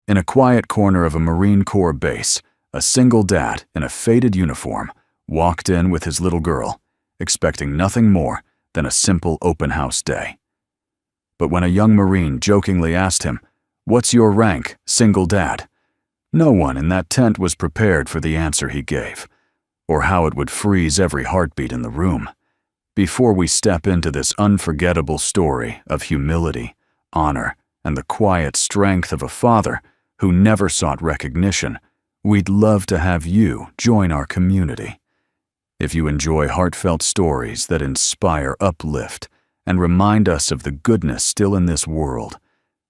In a quiet corner of a Marine Corps base, a single dad in a faded uniform walked in with his little girl, expecting nothing more than a simple open house day. But when a young Marine jokingly asked him, "What's your rank, single dad?" no one in that tent was prepared for the answer he gave, or how it would freeze every heartbeat in the room. Before we step into this unforgettable story of humility, honor, and the quiet strength of a father who never sought recognition, we'd love to have you join our community. If you enjoy heartfelt stories that inspire, uplift, and remind us of the goodness still in this world,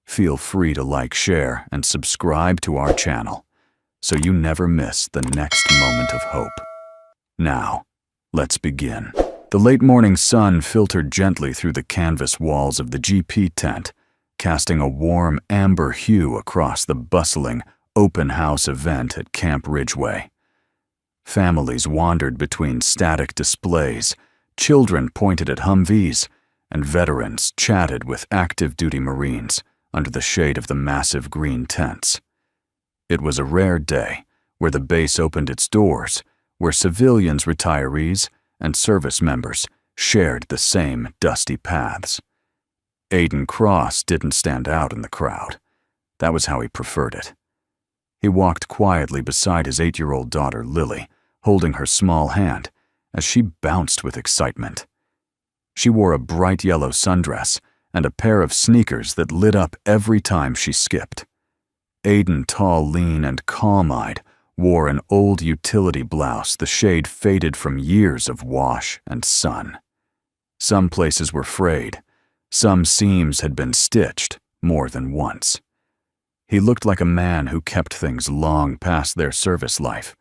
feel free to like, share, and subscribe to our channel so you never miss the next moment of hope. Now, let's begin. The late morning sun filtered gently through the canvas walls of the GP tent, casting a warm amber hue across the bustling, open house event at Camp Ridgeway. Families wandered between static displays, children pointed at Humvees, and veterans chatted with active duty Marines under the shade of the massive green tents. It was a rare day where the base opened its doors, where civilians, retirees, and service members shared the same dusty paths. Aiden Cross didn't stand out in the crowd. That was how he preferred it. He walked quietly beside his 8-year-old daughter, Lily, holding her small hand as she bounced with excitement. She wore a bright yellow sundress and a pair of sneakers that lit up every time she skipped. Aiden, tall, lean, and calm-eyed, wore an old utility blouse, the shade faded from years of wash and sun. Some places were frayed. Some seams had been stitched more than once. He looked like a man who kept things long past their service life,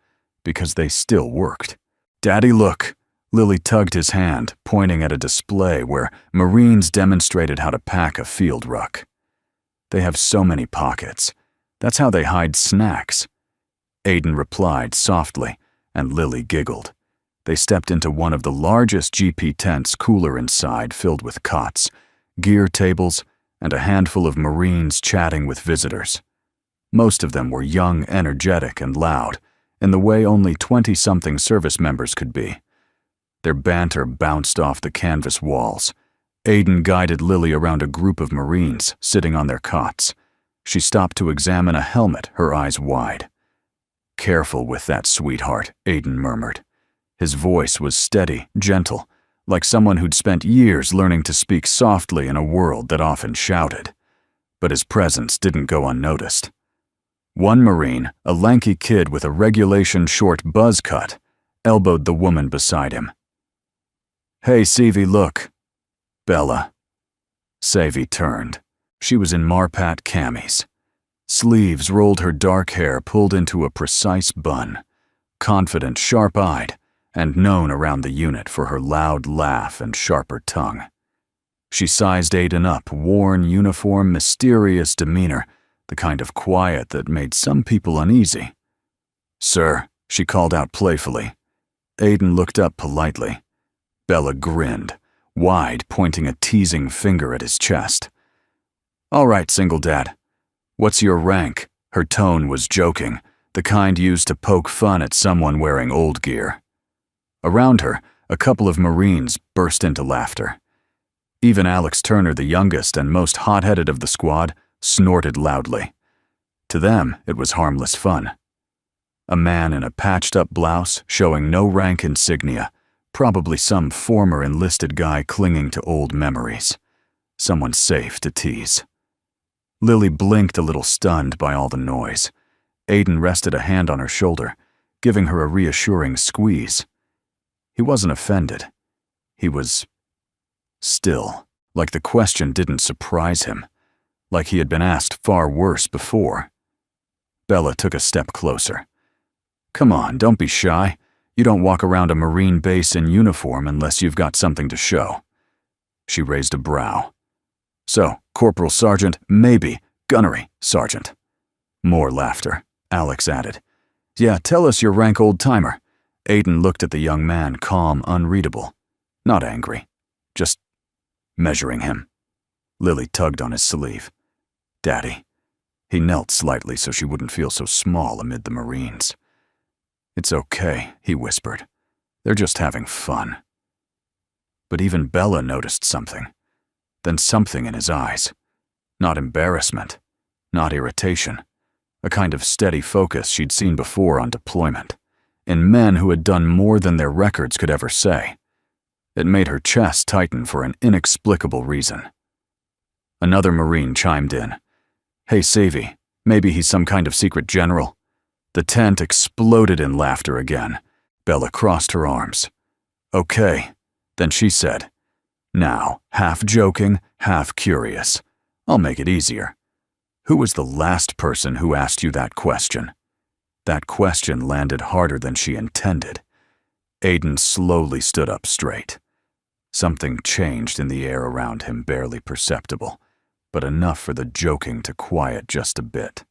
because they still worked. "Daddy, look!" Lily tugged his hand, pointing at a display where Marines demonstrated how to pack a field ruck. "They have so many pockets. That's how they hide snacks." Aiden replied softly, and Lily giggled. They stepped into one of the largest GP tents, cooler inside, filled with cots, gear tables, and a handful of Marines chatting with visitors. Most of them were young, energetic, and loud, in the way only 20-something service members could be. Their banter bounced off the canvas walls. Aiden guided Lily around a group of Marines sitting on their cots. She stopped to examine a helmet, her eyes wide. "Careful with that, sweetheart," Aiden murmured. His voice was steady, gentle, like someone who'd spent years learning to speak softly in a world that often shouted. But his presence didn't go unnoticed. One Marine, a lanky kid with a regulation short buzz cut, elbowed the woman beside him. "Hey, Savy, look." "Bella." Savy turned. She was in Marpat camis. Sleeves rolled her dark hair pulled into a precise bun. Confident, sharp-eyed, and known around the unit for her loud laugh and sharper tongue. She sized Aiden up, worn uniform, mysterious demeanor, the kind of quiet that made some people uneasy. "Sir," she called out playfully. Aiden looked up politely. Bella grinned, wide, pointing a teasing finger at his chest. "All right, single dad. What's your rank?" Her tone was joking, the kind used to poke fun at someone wearing old gear. Around her, a couple of Marines burst into laughter. Even Alex Turner, the youngest and most hot-headed of the squad, snorted loudly. To them, it was harmless fun. A man in a patched-up blouse, showing no rank insignia, probably some former enlisted guy clinging to old memories. Someone safe to tease. Lily blinked a little stunned by all the noise. Aiden rested a hand on her shoulder, giving her a reassuring squeeze. He wasn't offended. He was still, like the question didn't surprise him, like he had been asked far worse before. Bella took a step closer. "Come on, don't be shy. You don't walk around a Marine base in uniform unless you've got something to show." She raised a brow. "So, Corporal Sergeant, maybe. Gunnery, Sergeant." More laughter. Alex added, "Yeah, tell us your rank, old-timer." Aiden looked at the young man, calm, unreadable. Not angry. Just measuring him. Lily tugged on his sleeve. "Daddy." He knelt slightly so she wouldn't feel so small amid the Marines. "It's okay," he whispered. "They're just having fun." But even Bella noticed something. Then something in his eyes. Not embarrassment, not irritation. A kind of steady focus she'd seen before on deployment, in men who had done more than their records could ever say. It made her chest tighten for an inexplicable reason. Another Marine chimed in. "Hey, Savy, maybe he's some kind of secret general." The tent exploded in laughter again. Bella crossed her arms. "Okay," then she said, now half joking, half curious. "I'll make it easier. Who was the last person who asked you that question?" That question landed harder than she intended. Aiden slowly stood up straight. Something changed in the air around him, barely perceptible, but enough for the joking to quiet just a bit.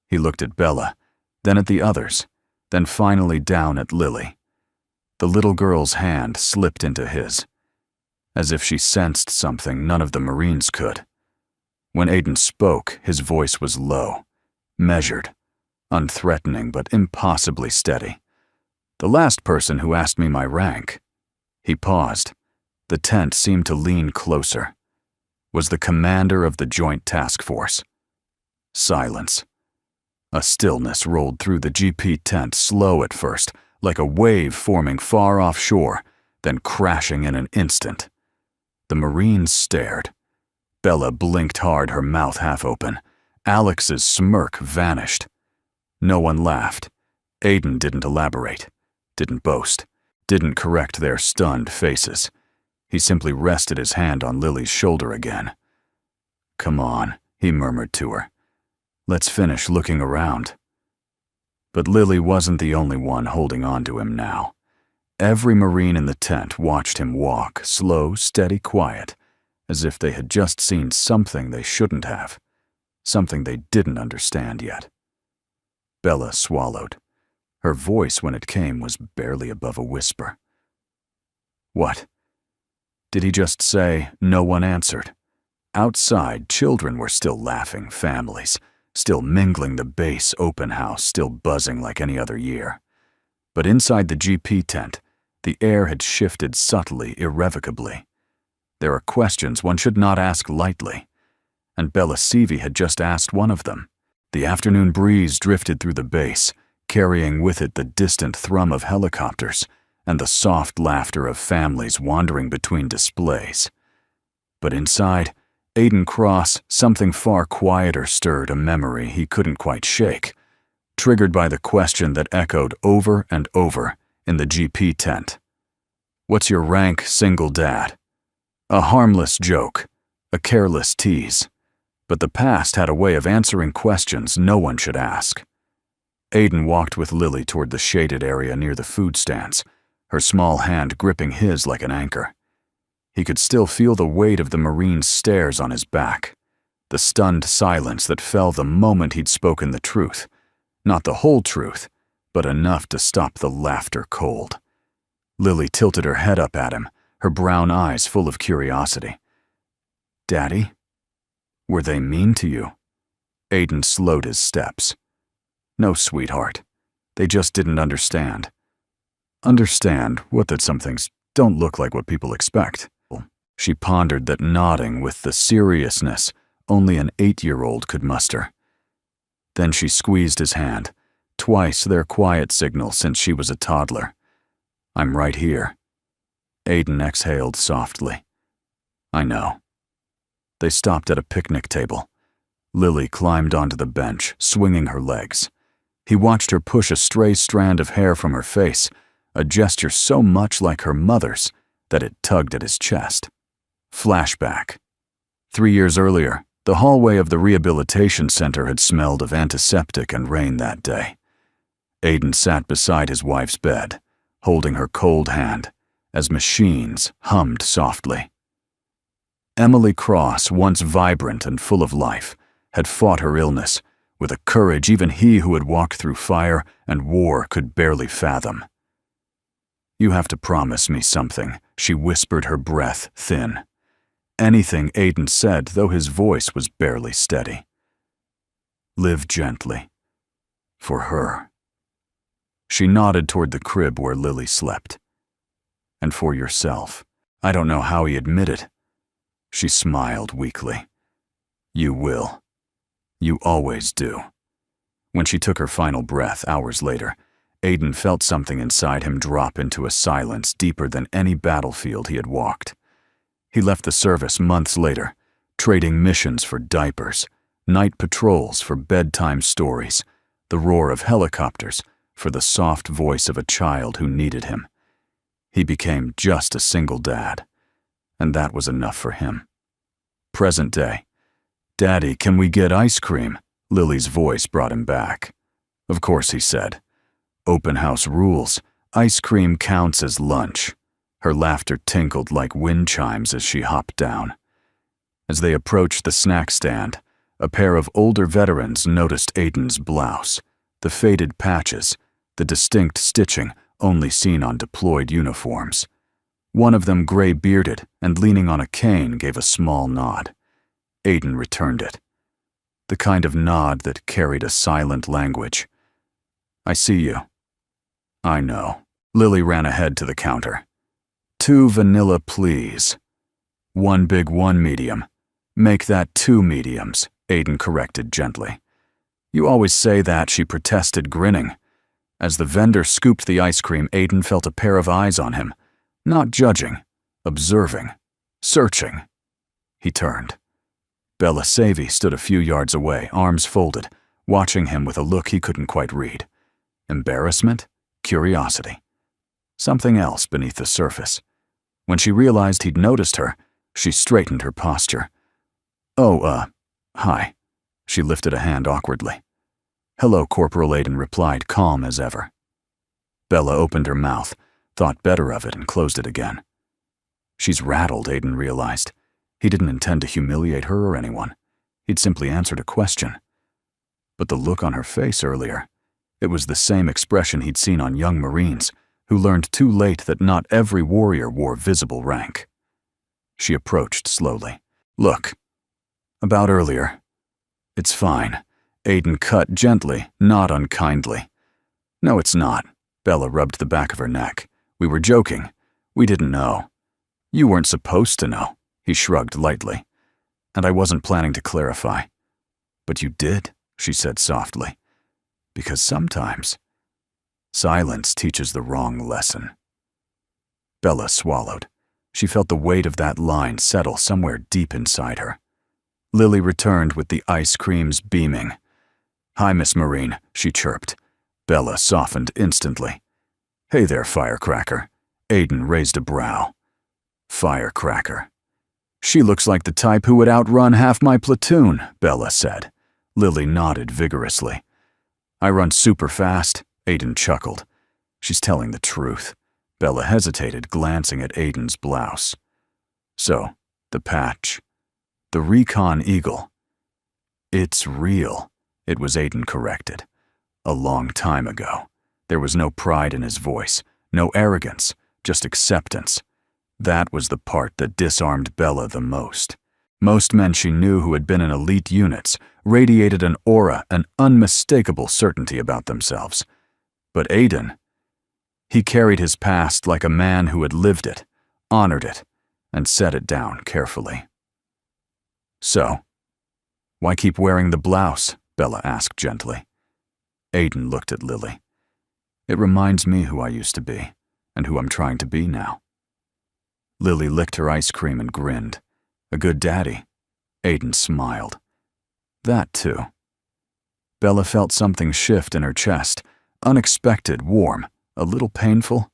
He looked at Bella, then at the others, then finally down at Lily. The little girl's hand slipped into his, as if she sensed something none of the Marines could. When Aiden spoke, his voice was low, measured, unthreatening but impossibly steady. "The last person who asked me my rank." He paused. The tent seemed to lean closer. Was the commander of the Joint Task Force. Silence. A stillness rolled through the GP tent, slow at first, like a wave forming far offshore, then crashing in an instant. The Marines stared. Bella blinked hard, her mouth half open. Alex's smirk vanished. No one laughed. Aiden didn't elaborate, didn't boast, didn't correct their stunned faces. He simply rested his hand on Lily's shoulder again. "Come on," he murmured to her. "Let's finish looking around." But Lily wasn't the only one holding on to him now. Every Marine in the tent watched him walk, slow, steady, quiet, as if they had just seen something they shouldn't have, something they didn't understand yet. Bella swallowed. Her voice, when it came, was barely above a whisper. "What?" Did he just say no one answered? Outside, children were still laughing, families, still mingling, the base open house still buzzing like any other year. But inside the GP tent, the air had shifted subtly, irrevocably. There are questions one should not ask lightly, and Bella Seavey had just asked one of them. The afternoon breeze drifted through the base, carrying with it the distant thrum of helicopters and the soft laughter of families wandering between displays. But inside Aiden Cross, something far quieter stirred, a memory he couldn't quite shake, triggered by the question that echoed over and over in the GP tent. "What's your rank, singledad?" A harmless joke, a careless tease, but the past had a way of answering questions no one should ask. Aiden walked with Lily toward the shaded area near the food stands, her small hand gripping his like an anchor. He could still feel the weight of the Marine's stares on his back, the stunned silence that fell the moment he'd spoken the truth. Not the whole truth, but enough to stop the laughter cold. Lily tilted her head up at him, her brown eyes full of curiosity. "Daddy? Were they mean to you?" Aiden slowed his steps. "No, sweetheart. They just didn't understand." "Understand what? That some things don't look like what people expect." She pondered that, nodding with the seriousness only an 8-year-old could muster. Then she squeezed his hand, twice their quiet signal since she was a toddler. "I'm right here." Aiden exhaled softly. "I know." They stopped at a picnic table. Lily climbed onto the bench, swinging her legs. He watched her push a stray strand of hair from her face, a gesture so much like her mother's that it tugged at his chest. Flashback. 3 years earlier, the hallway of the rehabilitation center had smelled of antiseptic and rain that day. Aiden sat beside his wife's bed, holding her cold hand, as machines hummed softly. Emily Cross, once vibrant and full of life, had fought her illness with a courage even he who had walked through fire and war could barely fathom. "You have to promise me something," she whispered, her breath thin. Anything Aiden said, though his voice was barely steady. Live gently. For her. She nodded toward the crib where Lily slept. And for yourself. I don't know how he admitted. She smiled weakly. You will. You always do. When she took her final breath hours later, Aiden felt something inside him drop into a silence deeper than any battlefield he had walked. He left the service months later, trading missions for diapers, night patrols for bedtime stories, the roar of helicopters for the soft voice of a child who needed him. He became just a single dad, and that was enough for him. Present day. Daddy, can we get ice cream? Lily's voice brought him back. Of course, he said. Open house rules. Ice cream counts as lunch. Her laughter tinkled like wind chimes as she hopped down. As they approached the snack stand, a pair of older veterans noticed Aiden's blouse, the faded patches, the distinct stitching only seen on deployed uniforms. One of them, gray-bearded and leaning on a cane, gave a small nod. Aiden returned it. The kind of nod that carried a silent language. I see you. I know. Lily ran ahead to the counter. 2 vanilla, please. 1 big, 1 medium. Make that 2 mediums, Aiden corrected gently. You always say that, she protested, grinning. As the vendor scooped the ice cream, Aiden felt a pair of eyes on him. Not judging, observing, searching. He turned. Bella Savy stood a few yards away, arms folded, watching him with a look he couldn't quite read. Embarrassment? Curiosity. Something else beneath the surface. When she realized he'd noticed her, she straightened her posture. Oh, hi. She lifted a hand awkwardly. Hello, Corporal, Aiden replied, calm as ever. Bella opened her mouth, thought better of it, and closed it again. She's rattled, Aiden realized. He didn't intend to humiliate her or anyone. He'd simply answered a question. But the look on her face earlier, it was the same expression he'd seen on young Marines, who learned too late that not every warrior wore visible rank. She approached slowly. Look. About earlier. It's fine. Aiden cut gently, not unkindly. No, it's not. Bella rubbed the back of her neck. We were joking. We didn't know. You weren't supposed to know. He shrugged lightly. And I wasn't planning to clarify. But you did, she said softly. Because sometimes silence teaches the wrong lesson. Bella swallowed. She felt the weight of that line settle somewhere deep inside her. Lily returned with the ice creams beaming. Hi, Miss Marine, she chirped. Bella softened instantly. Hey there, firecracker. Aiden raised a brow. Firecracker. She looks like the type who would outrun half my platoon, Bella said. Lily nodded vigorously. I run super fast, Aiden chuckled. She's telling the truth. Bella hesitated, glancing at Aiden's blouse. So, the patch. The recon eagle. It's real, it was Aiden corrected. A long time ago. There was no pride in his voice, no arrogance, just acceptance. That was the part that disarmed Bella the most. Most men she knew who had been in elite units radiated an aura, an unmistakable certainty about themselves. But Aiden, he carried his past like a man who had lived it, honored it, and set it down carefully. So, why keep wearing the blouse? Bella asked gently. Aiden looked at Lily. It reminds me who I used to be, and who I'm trying to be now. Lily licked her ice cream and grinned. A good daddy. Aiden smiled. That too. Bella felt something shift in her chest, unexpected, warm, a little painful.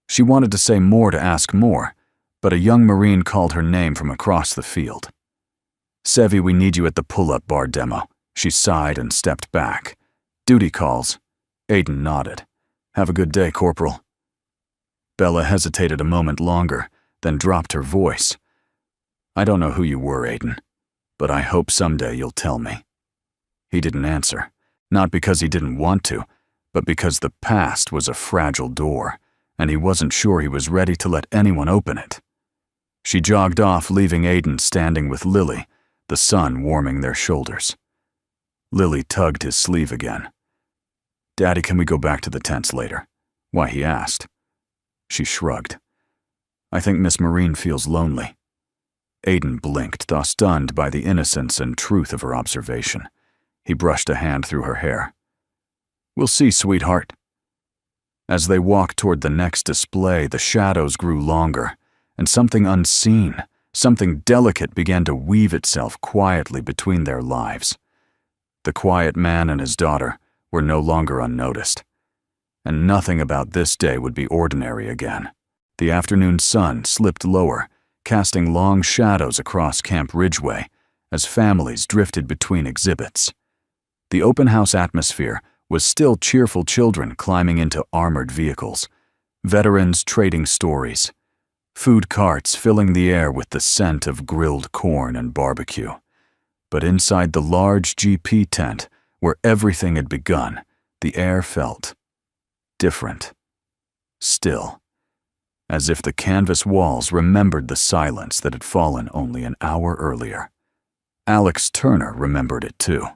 She wanted to say more, to ask more, but a young Marine called her name from across the field. Sevy, we need you at the pull-up bar demo. She sighed and stepped back. Duty calls. Aiden nodded. Have a good day, Corporal. Bella hesitated a moment longer, then dropped her voice. I don't know who you were, Aiden, but I hope someday you'll tell me. He didn't answer, not because he didn't want to, but because the past was a fragile door, and he wasn't sure he was ready to let anyone open it. She jogged off, leaving Aiden standing with Lily, the sun warming their shoulders. Lily tugged his sleeve again. "Daddy, can we go back to the tents later?" "Why?" he asked. She shrugged. "I think Miss Marine feels lonely." Aiden blinked, thus stunned by the innocence and truth of her observation. He brushed a hand through her hair. "We'll see, sweetheart." As they walked toward the next display, the shadows grew longer, and something unseen, something delicate began to weave itself quietly between their lives. The quiet man and his daughter were no longer unnoticed, and nothing about this day would be ordinary again. The afternoon sun slipped lower, casting long shadows across Camp Ridgeway as families drifted between exhibits. The open house atmosphere was still cheerful children climbing into armored vehicles, veterans trading stories, food carts filling the air with the scent of grilled corn and barbecue. But inside the large GP tent, where everything had begun, the air felt different, still, as if the canvas walls remembered the silence that had fallen only an hour earlier. Alex Turner remembered it too.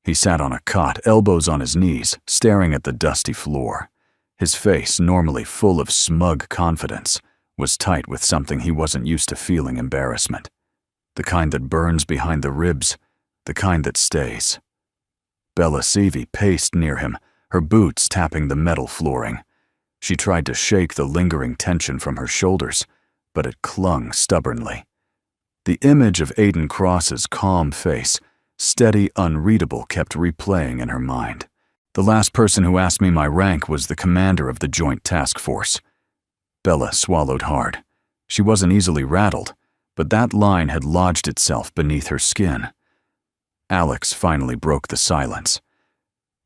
He sat on a cot, elbows on his knees, staring at the dusty floor. His face, normally full of smug confidence, was tight with something he wasn't used to feeling: embarrassment. The kind that burns behind the ribs, the kind that stays. Bella Seavey paced near him, her boots tapping the metal flooring. She tried to shake the lingering tension from her shoulders, but it clung stubbornly. The image of Aiden Cross's calm face, steady, unreadable, kept replaying in her mind. "The last person who asked me my rank was the commander of the Joint Task Force." Bella swallowed hard. She wasn't easily rattled, but that line had lodged itself beneath her skin. Alex finally broke the silence.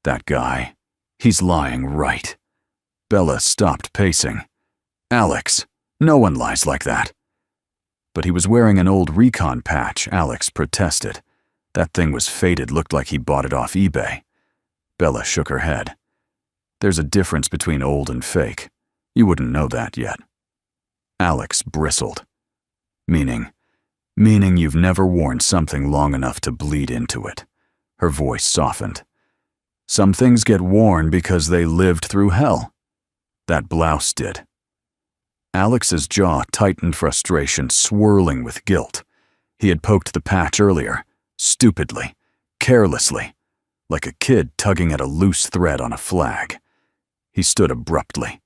"That guy, he's lying, right?" Bella stopped pacing. "Alex, no one lies like that." "But he was wearing an old recon patch," Alex protested. "That thing was faded, looked like he bought it off eBay." Bella shook her head. "There's a difference between old and fake. You wouldn't know that yet." Alex bristled. Meaning you've never worn something long enough to bleed into it." Her voice softened. "Some things get worn because they lived through hell. That blouse did." Alex's jaw tightened, frustration swirling with guilt. He had poked the patch earlier, stupidly, carelessly, like a kid tugging at a loose thread on a flag. He stood abruptly.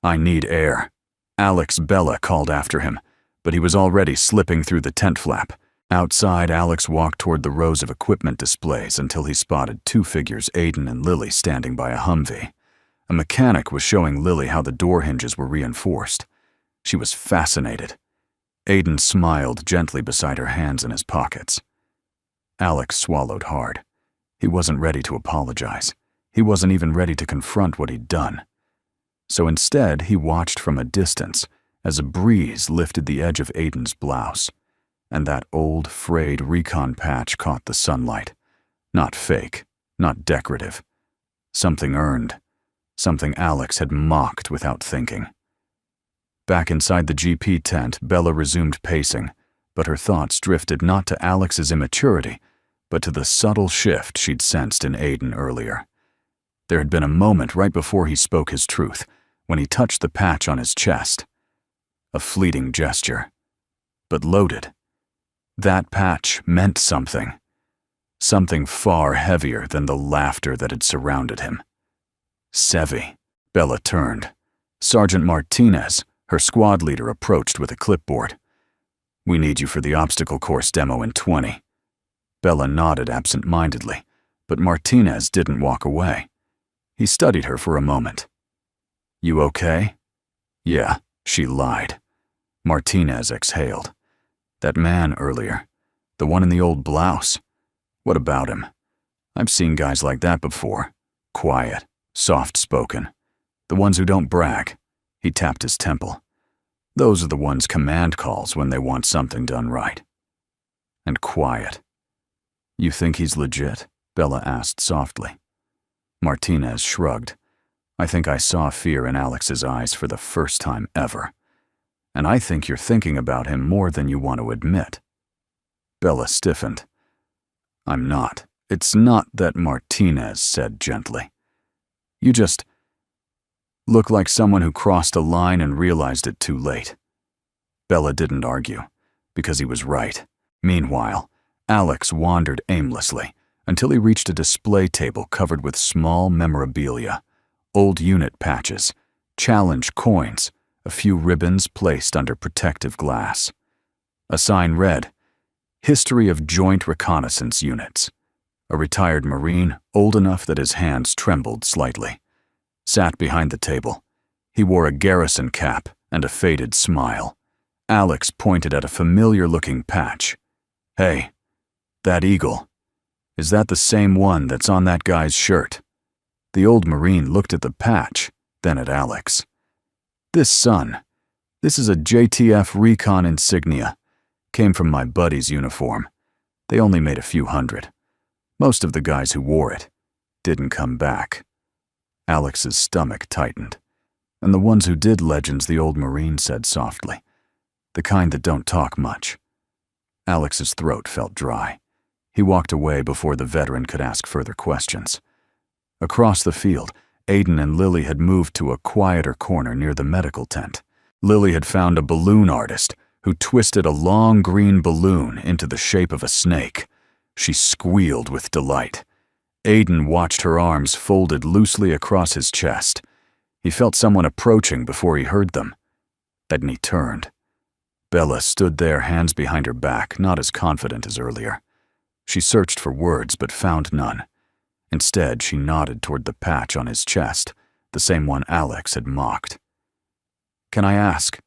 "I need air." Alex Bella called after him, but he was already slipping through the tent flap. Outside, Alex walked toward the rows of equipment displays until he spotted two figures, Aiden and Lily, standing by a Humvee. A mechanic was showing Lily how the door hinges were reinforced. She was fascinated. Aiden smiled gently beside her, hands in his pockets. Alex swallowed hard. He wasn't ready to apologize. He wasn't even ready to confront what he'd done. So instead, he watched from a distance as a breeze lifted the edge of Aiden's blouse, and that old, frayed recon patch caught the sunlight. Not fake, not decorative. Something earned. Something Alex had mocked without thinking. Back inside the GP tent, Bella resumed pacing, but her thoughts drifted not to Alex's immaturity, but to the subtle shift she'd sensed in Aiden earlier. There had been a moment right before he spoke his truth, when he touched the patch on his chest. A fleeting gesture, but loaded. That patch meant something. Something far heavier than the laughter that had surrounded him. Sevi. Bella turned. Sergeant Martinez, her squad leader, approached with a clipboard. "We need you for the obstacle course demo in 20. Bella nodded absent-mindedly, but Martinez didn't walk away. He studied her for a moment. "You okay?" "Yeah," she lied. Martinez exhaled. "That man earlier, the one in the old blouse. What about him? I've seen guys like that before. Quiet, soft-spoken. The ones who don't brag." He tapped his temple. "Those are the ones command calls when they want something done right. And quiet." "You think he's legit?" Bella asked softly. Martinez shrugged. "I think I saw fear in Alex's eyes for the first time ever. And I think you're thinking about him more than you want to admit." Bella stiffened. "I'm not," "It's not that," Martinez said gently. "You just look like someone who crossed a line and realized it too late." Bella didn't argue, because he was right. Meanwhile, Alex wandered aimlessly until he reached a display table covered with small memorabilia, old unit patches, challenge coins, a few ribbons placed under protective glass. A sign read, "History of Joint Reconnaissance Units." A retired Marine, old enough that his hands trembled slightly, sat behind the table. He wore a garrison cap and a faded smile. Alex pointed at a familiar-looking patch. "Hey, that eagle. Is that the same one that's on that guy's shirt?" The old Marine looked at the patch, then at Alex. "This is a JTF recon insignia. Came from my buddy's uniform. They only made a few hundred. Most of the guys who wore it didn't come back." Alex's stomach tightened. "And the ones who did, Legends," the old Marine said softly. "The kind that don't talk much." Alex's throat felt dry. He walked away before the veteran could ask further questions. Across the field, Aiden and Lily had moved to a quieter corner near the medical tent. Lily had found a balloon artist who twisted a long green balloon into the shape of a snake. She squealed with delight. Aiden watched her arms folded loosely across his chest. He felt someone approaching before he heard them. Then he turned. Bella stood there, hands behind her back, not as confident as earlier. She searched for words but found none. Instead, she nodded toward the patch on his chest, the same one Alex had mocked. "Can I ask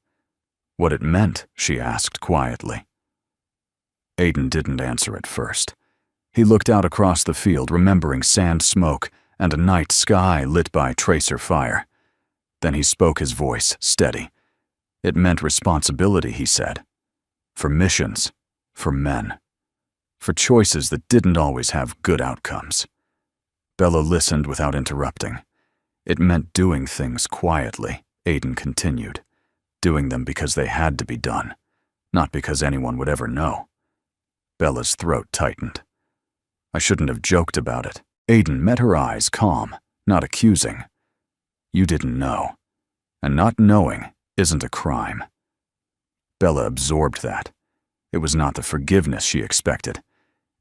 what it meant?" she asked quietly. Aiden didn't answer at first. He looked out across the field, remembering sand smoke and a night sky lit by tracer fire. Then he spoke, his voice steady. "It meant responsibility," he said. "For missions, for men, for choices that didn't always have good outcomes." Bella listened without interrupting. "It meant doing things quietly," Aiden continued. "Doing them because they had to be done, not because anyone would ever know." Bella's throat tightened. "I shouldn't have joked about it." Aiden met her eyes, calm, not accusing. "You didn't know. And not knowing isn't a crime." Bella absorbed that. It was not the forgiveness she expected.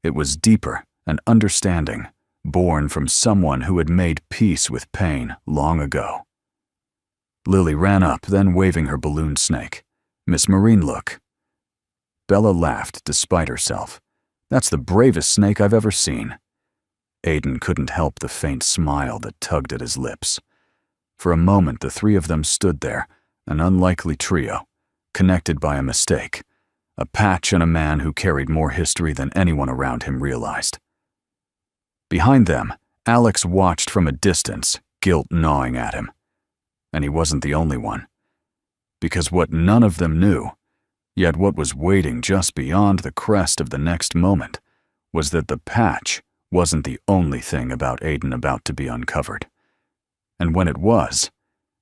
It was deeper and understanding, born from someone who had made peace with pain long ago. Lily ran up, then waving her balloon snake. "Miss Marine, look." Bella laughed despite herself. "That's the bravest snake I've ever seen." Aiden couldn't help the faint smile that tugged at his lips. For a moment, the three of them stood there, an unlikely trio, connected by a mistake, a patch and a man who carried more history than anyone around him realized. Behind them, Alex watched from a distance, guilt gnawing at him. And he wasn't the only one. Because what none of them knew, yet what was waiting just beyond the crest of the next moment, was that the patch wasn't the only thing about Aiden about to be uncovered. And when it was,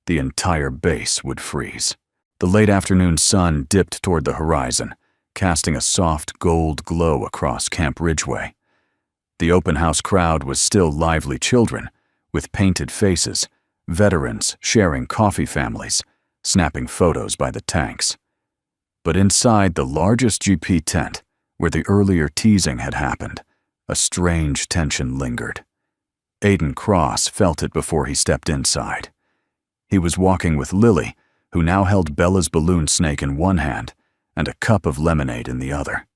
the entire base would freeze. The late afternoon sun dipped toward the horizon, casting a soft gold glow across Camp Ridgeway. The open house crowd was still lively children, with painted faces, veterans sharing coffee families, snapping photos by the tanks. But inside the largest GP tent, where the earlier teasing had happened, a strange tension lingered. Aiden Cross felt it before he stepped inside. He was walking with Lily, who now held Bella's balloon snake in one hand and a cup of lemonade in the other.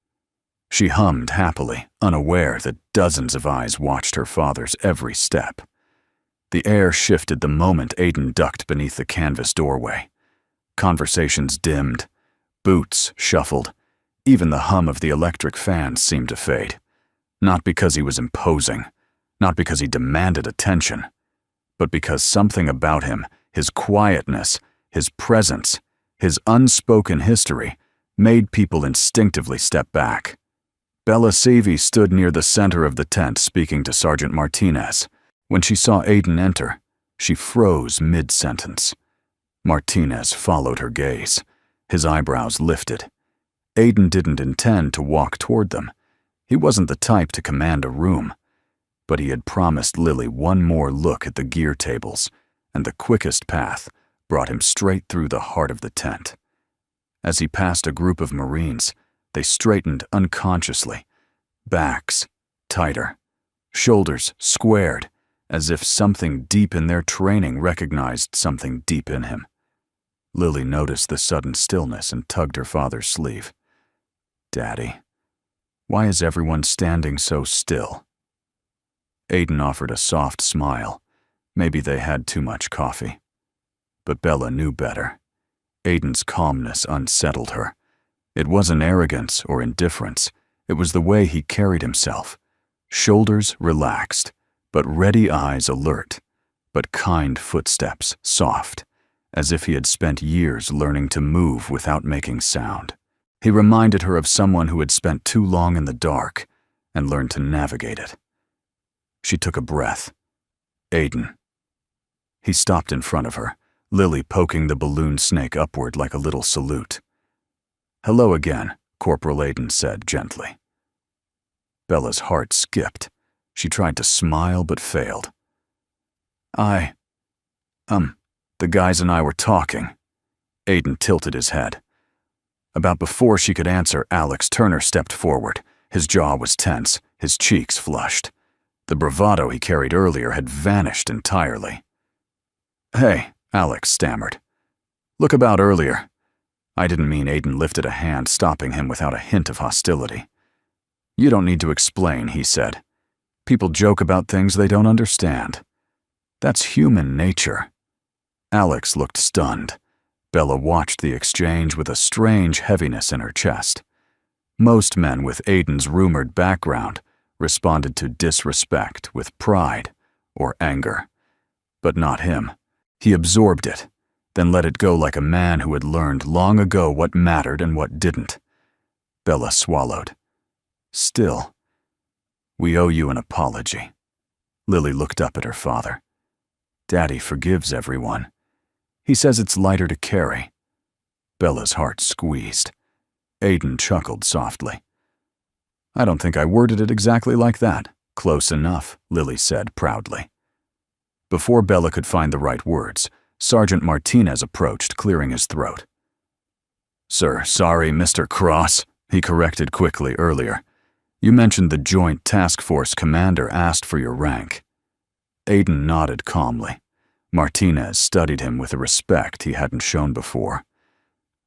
She hummed happily, unaware that dozens of eyes watched her father's every step. The air shifted the moment Aiden ducked beneath the canvas doorway. Conversations dimmed, boots shuffled, even the hum of the electric fans seemed to fade. Not because he was imposing, not because he demanded attention, but because something about him, his quietness, his presence, his unspoken history, made people instinctively step back. Bella Savy stood near the center of the tent speaking to Sergeant Martinez. When she saw Aiden enter, she froze mid-sentence. Martinez followed her gaze, his eyebrows lifted. Aiden didn't intend to walk toward them. He wasn't the type to command a room. but he had promised Lily one more look at the gear tables, and the quickest path brought him straight through the heart of the tent. As he passed a group of Marines, they straightened unconsciously, backs tighter, shoulders squared, as if something deep in their training recognized something deep in him. Lily noticed the sudden stillness and tugged her father's sleeve. "Daddy, why is everyone standing so still?" Aiden offered a soft smile. Maybe they had too much coffee. But Bella knew better. Aiden's calmness unsettled her. It wasn't arrogance or indifference. It was the way he carried himself. Shoulders relaxed, but ready eyes alert, but kind footsteps soft, as if he had spent years learning to move without making sound. He reminded her of someone who had spent too long in the dark and learned to navigate it. She took a breath. "Aiden." He stopped in front of her, Lily poking the balloon snake upward like a little salute. "Hello again," Corporal Aiden said gently. Bella's heart skipped. She tried to smile but failed. The guys and I were talking." Aiden tilted his head. About before she could answer, Alex Turner stepped forward. His jaw was tense, his cheeks flushed. The bravado he carried earlier had vanished entirely. "Hey," Alex stammered. "Look about earlier." I didn't mean. Aiden lifted a hand, stopping him without a hint of hostility. "You don't need to explain," he said. "People joke about things they don't understand. That's human nature." Alex looked stunned. Bella watched the exchange with a strange heaviness in her chest. Most men with Aiden's rumored background responded to disrespect with pride or anger. But not him. He absorbed it, then let it go like a man who had learned long ago what mattered and what didn't. Bella swallowed. "Still, we owe you an apology." Lily looked up at her father. "Daddy forgives everyone. He says it's lighter to carry." Bella's heart squeezed. Aiden chuckled softly. "I don't think I worded it exactly like that." "Close enough," Lily said proudly. Before Bella could find the right words, Sergeant Martinez approached, clearing his throat. "Sir, sorry, Mr. Cross," he corrected quickly earlier. "You mentioned the Joint Task Force commander asked for your rank." Aiden nodded calmly. Martinez studied him with a respect he hadn't shown before.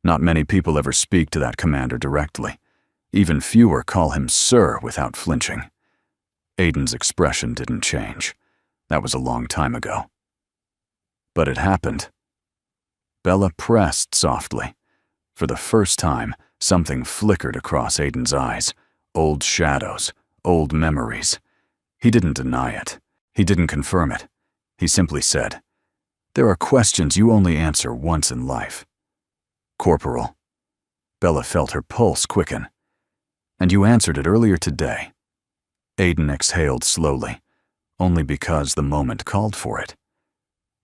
Not many people ever speak to that commander directly. Even fewer call him sir without flinching. Aiden's expression didn't change. That was a long time ago. But it happened. Bella pressed softly. For the first time, something flickered across Aiden's eyes. Old shadows, old memories. He didn't deny it. He didn't confirm it. He simply said, "There are questions you only answer once in life." "Corporal." Bella felt her pulse quicken. "And you answered it earlier today." Aiden exhaled slowly, only because the moment called for it.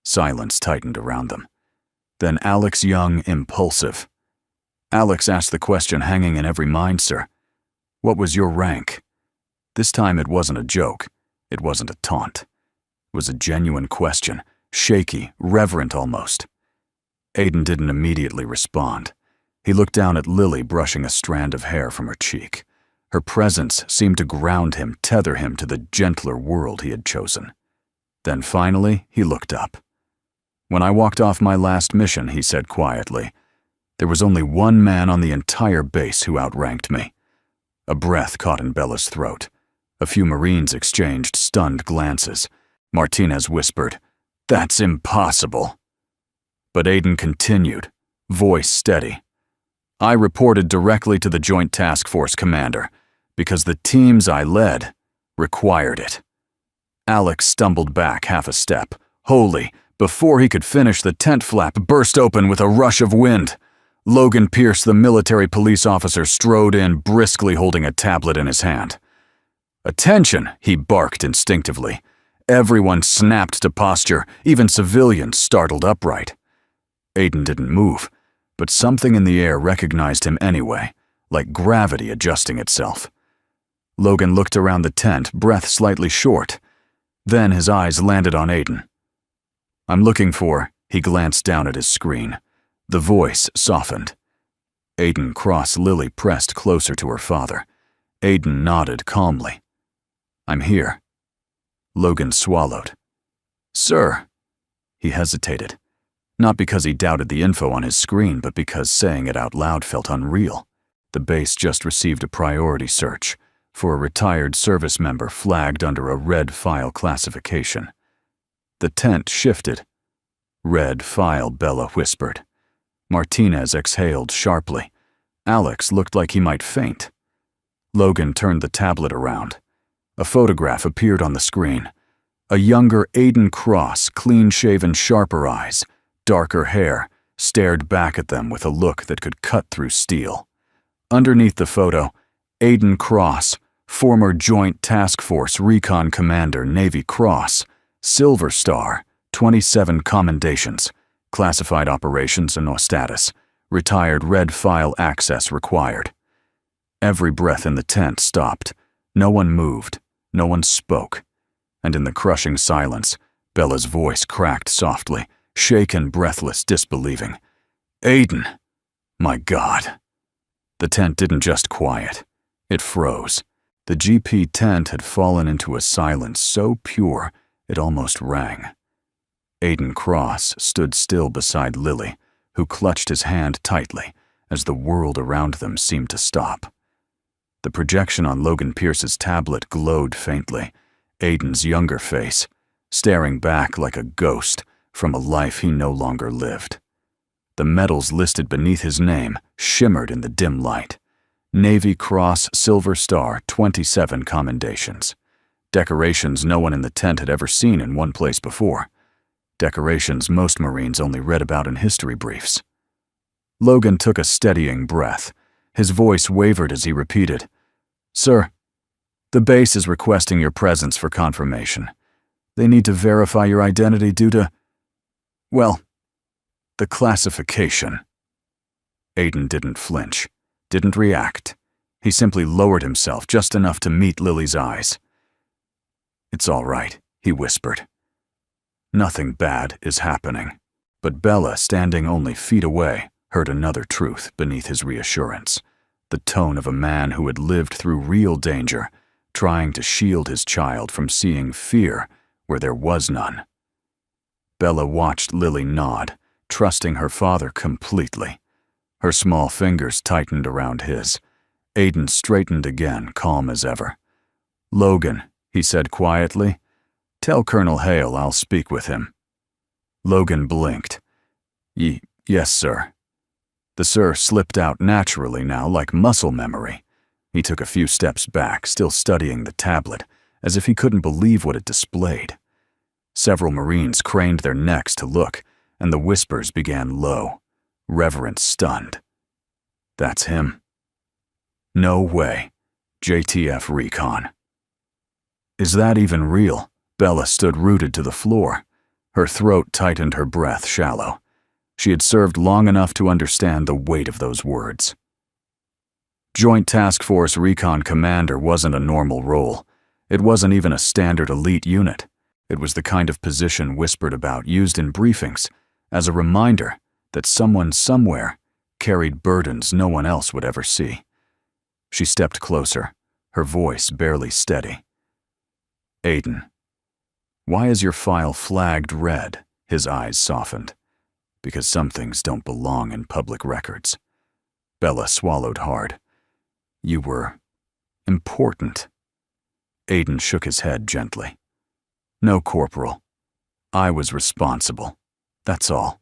Silence tightened around them. Then Alex Young, impulsive. "Alex asked the question hanging in every mind, sir. What was your rank?" This time it wasn't a joke. It wasn't a taunt. It was a genuine question, shaky, reverent almost. Aiden didn't immediately respond. He looked down at Lily, brushing a strand of hair from her cheek. Her presence seemed to ground him, tether him to the gentler world he had chosen. Then finally, he looked up. "When I walked off my last mission," he said quietly, "there was only one man on the entire base who outranked me." A breath caught in Bella's throat. A few Marines exchanged stunned glances. Martinez whispered, "That's impossible." But Aiden continued, voice steady. "I reported directly to the Joint Task Force commander because the teams I led required it." Alex stumbled back half a step. Holy, before he could finish, the tent flap burst open with a rush of wind. Logan Pierce, the military police officer, strode in, briskly holding a tablet in his hand. "Attention," he barked instinctively. Everyone snapped to posture, even civilians startled upright. Aiden didn't move, but something in the air recognized him anyway, like gravity adjusting itself. Logan looked around the tent, breath slightly short. Then his eyes landed on Aiden. "I'm looking for," he glanced down at his screen. The voice softened. Aiden Cross. Lily pressed closer to her father. Aiden nodded calmly. "I'm here." Logan swallowed. "Sir." He hesitated, not because he doubted the info on his screen, but because saying it out loud felt unreal. The base just received a priority search for a retired service member flagged under a red file classification. The tent shifted. "Red file," Bella whispered. Martinez exhaled sharply. Alex looked like he might faint. Logan turned the tablet around. A photograph appeared on the screen. A younger Aiden Cross, clean-shaven, sharper eyes, darker hair, stared back at them with a look that could cut through steel. Underneath the photo, Aiden Cross, former Joint Task Force Recon Commander, Navy Cross, Silver Star, 27 commendations, classified operations and no status, retired red file access required. Every breath in the tent stopped. No one moved. No one spoke. And in the crushing silence, Bella's voice cracked softly, shaken, breathless, disbelieving. "Aiden! My God!" The tent didn't just quiet. It froze. The GP tent had fallen into a silence so pure it almost rang. Aiden Cross stood still beside Lily, who clutched his hand tightly as the world around them seemed to stop. The projection on Logan Pierce's tablet glowed faintly, Aiden's younger face, staring back like a ghost from a life he no longer lived. The medals listed beneath his name shimmered in the dim light. Navy Cross, Silver Star, 27 commendations. Decorations no one in the tent had ever seen in one place before. Decorations most Marines only read about in history briefs. Logan took a steadying breath. His voice wavered as he repeated, "Sir, the base is requesting your presence for confirmation. They need to verify your identity due to, well, the classification." Aiden didn't flinch, didn't react. He simply lowered himself just enough to meet Lily's eyes. "It's all right," he whispered. "Nothing bad is happening." But Bella, standing only feet away, heard another truth beneath his reassurance. The tone of a man who had lived through real danger, trying to shield his child from seeing fear where there was none. Bella watched Lily nod, trusting her father completely. Her small fingers tightened around his. Aiden straightened again, calm as ever. "Logan," he said quietly, "tell Colonel Hale I'll speak with him." Logan blinked. Yes, sir." The "sir" slipped out naturally now, like muscle memory. He took a few steps back, still studying the tablet, as if he couldn't believe what it displayed. Several Marines craned their necks to look, and the whispers began low, reverent, stunned. "That's him." "No way. JTF Recon." "Is that even real?" Bella stood rooted to the floor. Her throat tightened, her breath shallow. She had served long enough to understand the weight of those words. Joint Task Force Recon Commander wasn't a normal role. It wasn't even a standard elite unit. It was the kind of position whispered about, used in briefings, as a reminder that someone somewhere carried burdens no one else would ever see. She stepped closer, her voice barely steady. "Aiden, why is your file flagged red?" His eyes softened. "Because some things don't belong in public records." Bella swallowed hard. "You were important." Aiden shook his head gently. "No, Corporal. I was responsible. That's all."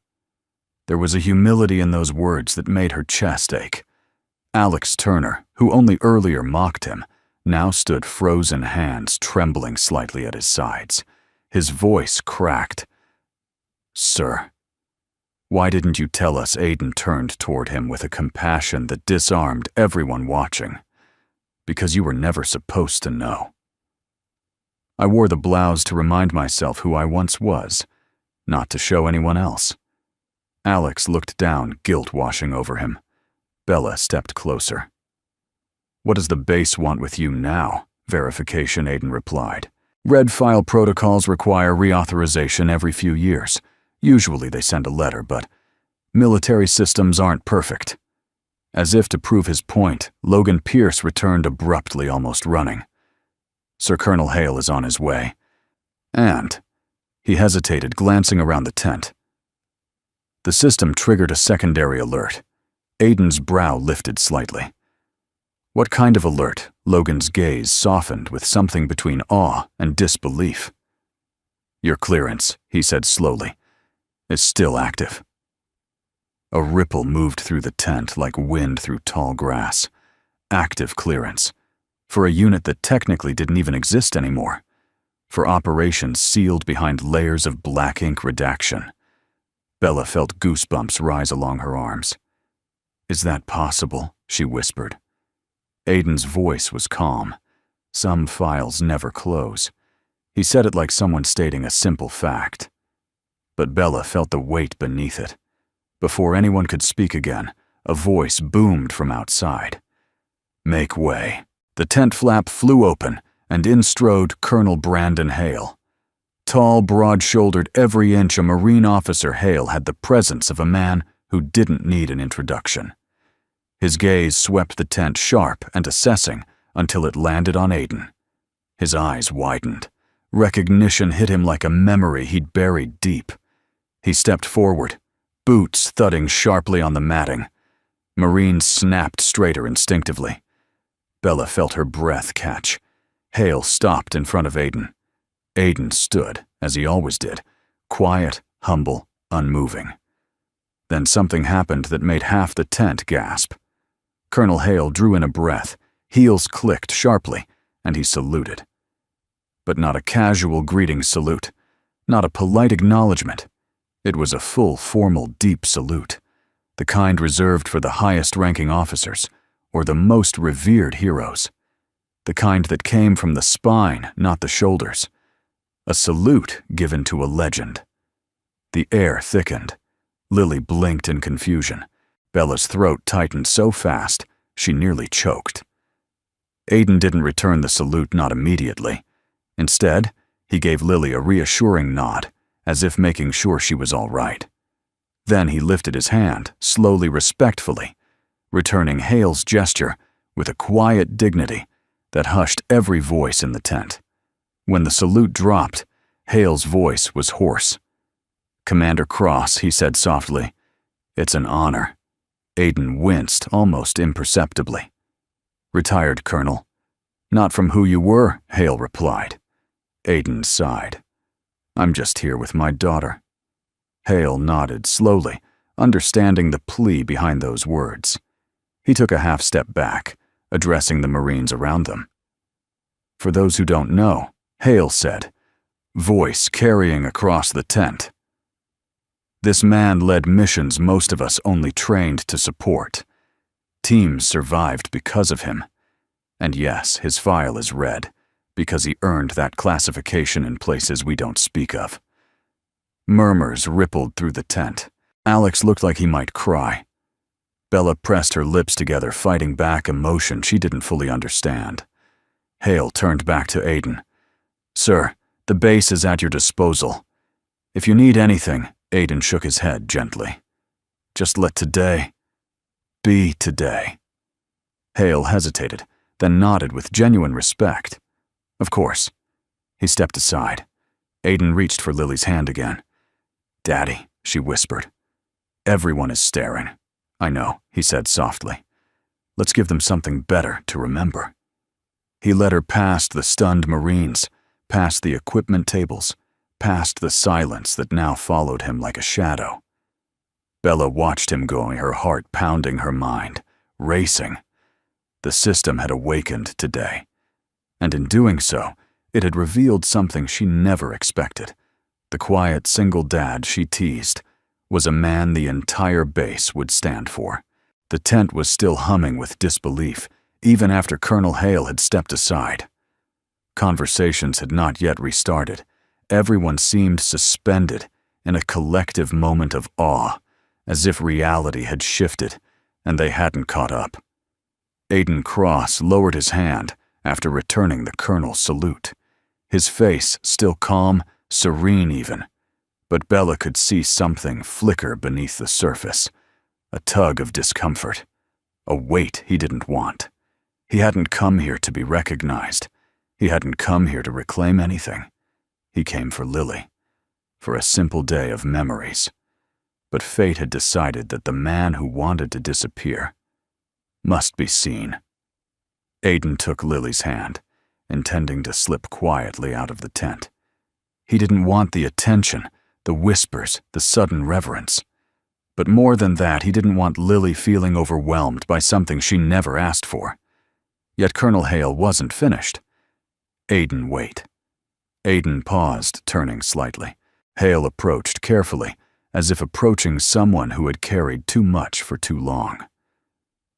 There was a humility in those words that made her chest ache. Alex Turner, who only earlier mocked him, now stood frozen, hands trembling slightly at his sides. His voice cracked. "Sir, why didn't you tell us?" Aiden turned toward him with a compassion that disarmed everyone watching. "Because you were never supposed to know." "I wore the blouse to remind myself who I once was, not to show anyone else." Alex looked down, guilt washing over him. Bella stepped closer. "What does the base want with you now?" Verification, Aiden replied. Red file protocols require reauthorization every few years. Usually they send a letter, but military systems aren't perfect. As if to prove his point, Logan Pierce returned abruptly, almost running. Sir Colonel Hale is on his way. And he hesitated, glancing around the tent. The system triggered a secondary alert. Aiden's brow lifted slightly. What kind of alert? Logan's gaze softened with something between awe and disbelief. Your clearance, he said slowly, is still active. A ripple moved through the tent like wind through tall grass. Active clearance. For a unit that technically didn't even exist anymore. For operations sealed behind layers of black ink redaction. Bella felt goosebumps rise along her arms. Is that possible? She whispered. Aiden's voice was calm. Some files never close. He said it like someone stating a simple fact. But Bella felt the weight beneath it. Before anyone could speak again, a voice boomed from outside. Make way. The tent flap flew open, and in strode Colonel Brandon Hale. Tall, broad-shouldered, every inch a Marine officer, Hale had the presence of a man who didn't need an introduction. His gaze swept the tent sharp and assessing until it landed on Aiden. His eyes widened. Recognition hit him like a memory he'd buried deep. He stepped forward, boots thudding sharply on the matting. Marines snapped straighter instinctively. Bella felt her breath catch. Hale stopped in front of Aiden. Aiden stood, as he always did, quiet, humble, unmoving. Then something happened that made half the tent gasp. Colonel Hale drew in a breath, heels clicked sharply, and he saluted. But not a casual greeting salute, not a polite acknowledgement. It was a full, formal, deep salute, the kind reserved for the highest-ranking officers or the most revered heroes, the kind that came from the spine, not the shoulders. A salute given to a legend. The air thickened. Lily blinked in confusion. Bella's throat tightened so fast, she nearly choked. Aiden didn't return the salute, not immediately. Instead, he gave Lily a reassuring nod, as if making sure she was all right. Then he lifted his hand, slowly, respectfully, returning Hale's gesture with a quiet dignity that hushed every voice in the tent. When the salute dropped, Hale's voice was hoarse. Commander Cross, he said softly, it's an honor. Aiden winced almost imperceptibly. Retired Colonel. Not from who you were, Hale replied. Aiden sighed. I'm just here with my daughter. Hale nodded slowly, understanding the plea behind those words. He took a half step back, addressing the Marines around them. For those who don't know, Hale said, voice carrying across the tent. This man led missions most of us only trained to support. Teams survived because of him. And yes, his file is red, because he earned that classification in places we don't speak of. Murmurs rippled through the tent. Alex looked like he might cry. Bella pressed her lips together, fighting back emotion she didn't fully understand. Hale turned back to Aiden. Sir, the base is at your disposal. If you need anything, Aiden shook his head gently. Just let today be today. Hale hesitated, then nodded with genuine respect. Of course. He stepped aside. Aiden reached for Lily's hand again. Daddy, she whispered. Everyone is staring. I know, he said softly. Let's give them something better to remember. He led her past the stunned Marines, past the equipment tables, past the silence that now followed him like a shadow. Bella watched him go, her heart pounding her mind, racing. The system had awakened today, and in doing so, it had revealed something she never expected. The quiet single dad she teased was a man the entire base would stand for. The tent was still humming with disbelief, even after Colonel Hale had stepped aside. Conversations had not yet restarted. Everyone seemed suspended in a collective moment of awe, as if reality had shifted and they hadn't caught up. Aiden Cross lowered his hand after returning the colonel's salute. his face still calm, serene even. But Bella could see something flicker beneath the surface, a tug of discomfort, a weight he didn't want. He hadn't come here to be recognized. He hadn't come here to reclaim anything. He came for Lily, for a simple day of memories. But fate had decided that the man who wanted to disappear must be seen. Aiden took Lily's hand, intending to slip quietly out of the tent. He didn't want the attention, the whispers, the sudden reverence. But more than that, he didn't want Lily feeling overwhelmed by something she never asked for. Yet Colonel Hale wasn't finished. Aiden, wait. Aiden paused, turning slightly. Hale approached carefully, as if approaching someone who had carried too much for too long.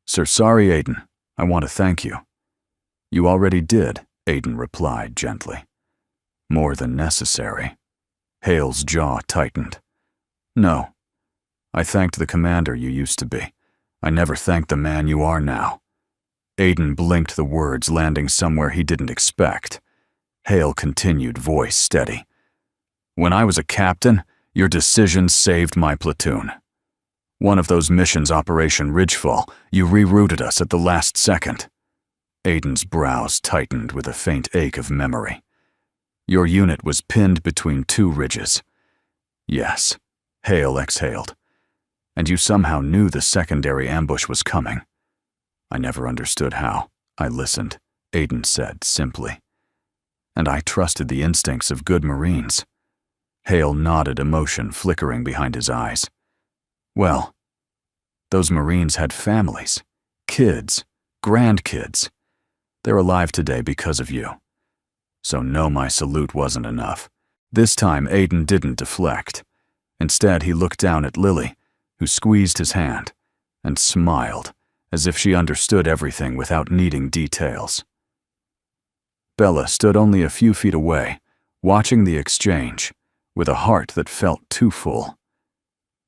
Sir, sorry, Aiden. I want to thank you. You already did, Aiden replied gently. More than necessary. Hale's jaw tightened. No. I thanked the commander you used to be. I never thanked the man you are now. Aiden blinked, the words landing somewhere he didn't expect. Hale continued, voice steady. When I was a captain, your decisions saved my platoon. One of those missions, Operation Ridgefall, you rerouted us at the last second. Aiden's brows tightened with a faint ache of memory. Your unit was pinned between two ridges. Yes, Hale exhaled. And you somehow knew the secondary ambush was coming. I never understood how. I listened, Aiden said simply. And I trusted the instincts of good Marines. Hale nodded, emotion flickering behind his eyes. Well, those Marines had families, kids, grandkids. They're alive today because of you. So no, my salute wasn't enough. This time, Aiden didn't deflect. Instead, he looked down at Lily, who squeezed his hand, and smiled, as if she understood everything without needing details. Bella stood only a few feet away, watching the exchange, with a heart that felt too full.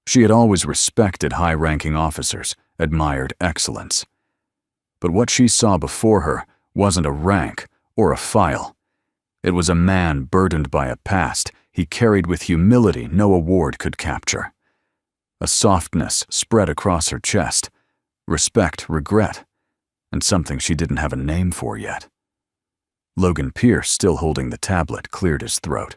She had always respected high-ranking officers, admired excellence. But what she saw before her wasn't a rank or a file. It was a man burdened by a past he carried with humility no award could capture. A softness spread across her chest, respect, regret, and something she didn't have a name for yet. Logan Pierce, still holding the tablet, cleared his throat.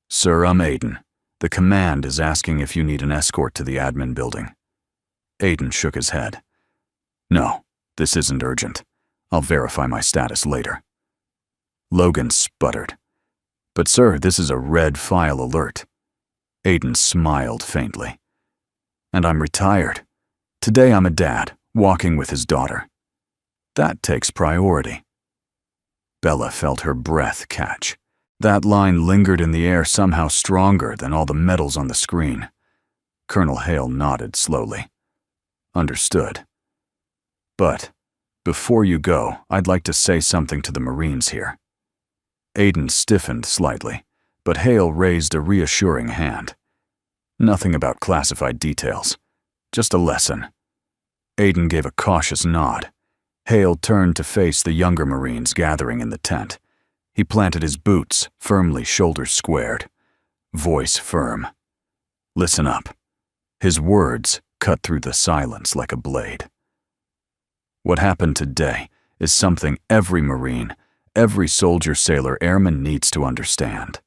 Sir, I'm Aiden. The command is asking if you need an escort to the admin building. Aiden shook his head. No, this isn't urgent. I'll verify my status later. Logan sputtered. But sir, this is a red file alert. Aiden smiled faintly. And I'm retired. Today I'm a dad, walking with his daughter. That takes priority. Bella felt her breath catch. That line lingered in the air, somehow stronger than all the medals on the screen. Colonel Hale nodded slowly. Understood. But before you go, I'd like to say something to the Marines here. Aiden stiffened slightly, but Hale raised a reassuring hand. Nothing about classified details. Just a lesson. Aiden gave a cautious nod. Hale turned to face the younger Marines gathering in the tent. He planted his boots, firmly, shoulders squared. Voice firm. Listen up. His words cut through the silence like a blade. What happened today is something every Marine, every soldier, sailor, airman needs to understand.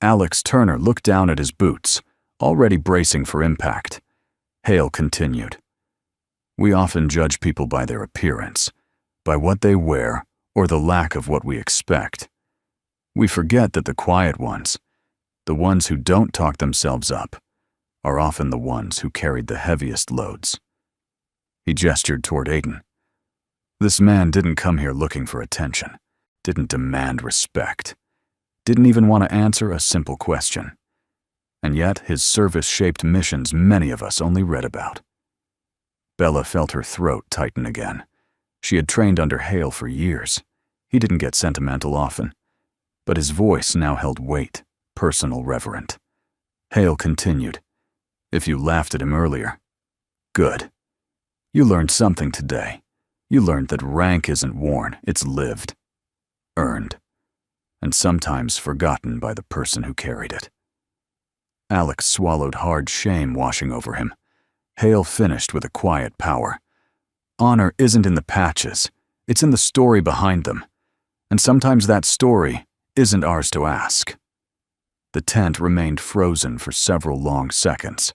Alex Turner looked down at his boots, already bracing for impact. Hale continued. We often judge people by their appearance, by what they wear, or the lack of what we expect. We forget that the quiet ones, the ones who don't talk themselves up, are often the ones who carried the heaviest loads. He gestured toward Aiden. This man didn't come here looking for attention, didn't demand respect, didn't even want to answer a simple question. And yet his service-shaped missions many of us only read about. Bella felt her throat tighten again. She had trained under Hale for years. He didn't get sentimental often, but his voice now held weight, personal, reverent. Hale continued. If you laughed at him earlier, good. You learned something today. You learned that rank isn't worn, it's lived. Earned. and sometimes forgotten by the person who carried it. Alex swallowed hard, shame washing over him. Hale finished with a quiet power. Honor isn't in the patches, it's in the story behind them. And sometimes that story isn't ours to ask. The tent remained frozen for several long seconds.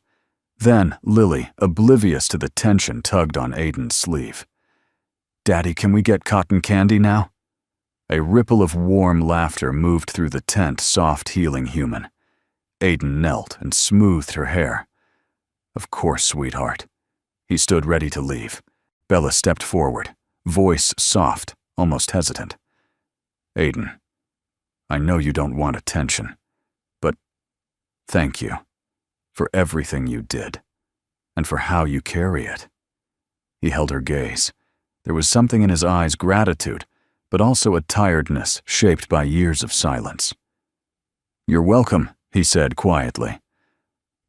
Then Lily, oblivious to the tension, tugged on Aiden's sleeve. "Daddy, can we get cotton candy now?" A ripple of warm laughter moved through the tent, soft, healing human. Aiden knelt and smoothed her hair. "Of course, sweetheart." He stood ready to leave. Bella stepped forward, voice soft, almost hesitant. "Aiden, I know you don't want attention, but thank you for everything you did, and for how you carry it." He held her gaze. There was something in his eyes, gratitude, but also a tiredness shaped by years of silence. "You're welcome," he said quietly.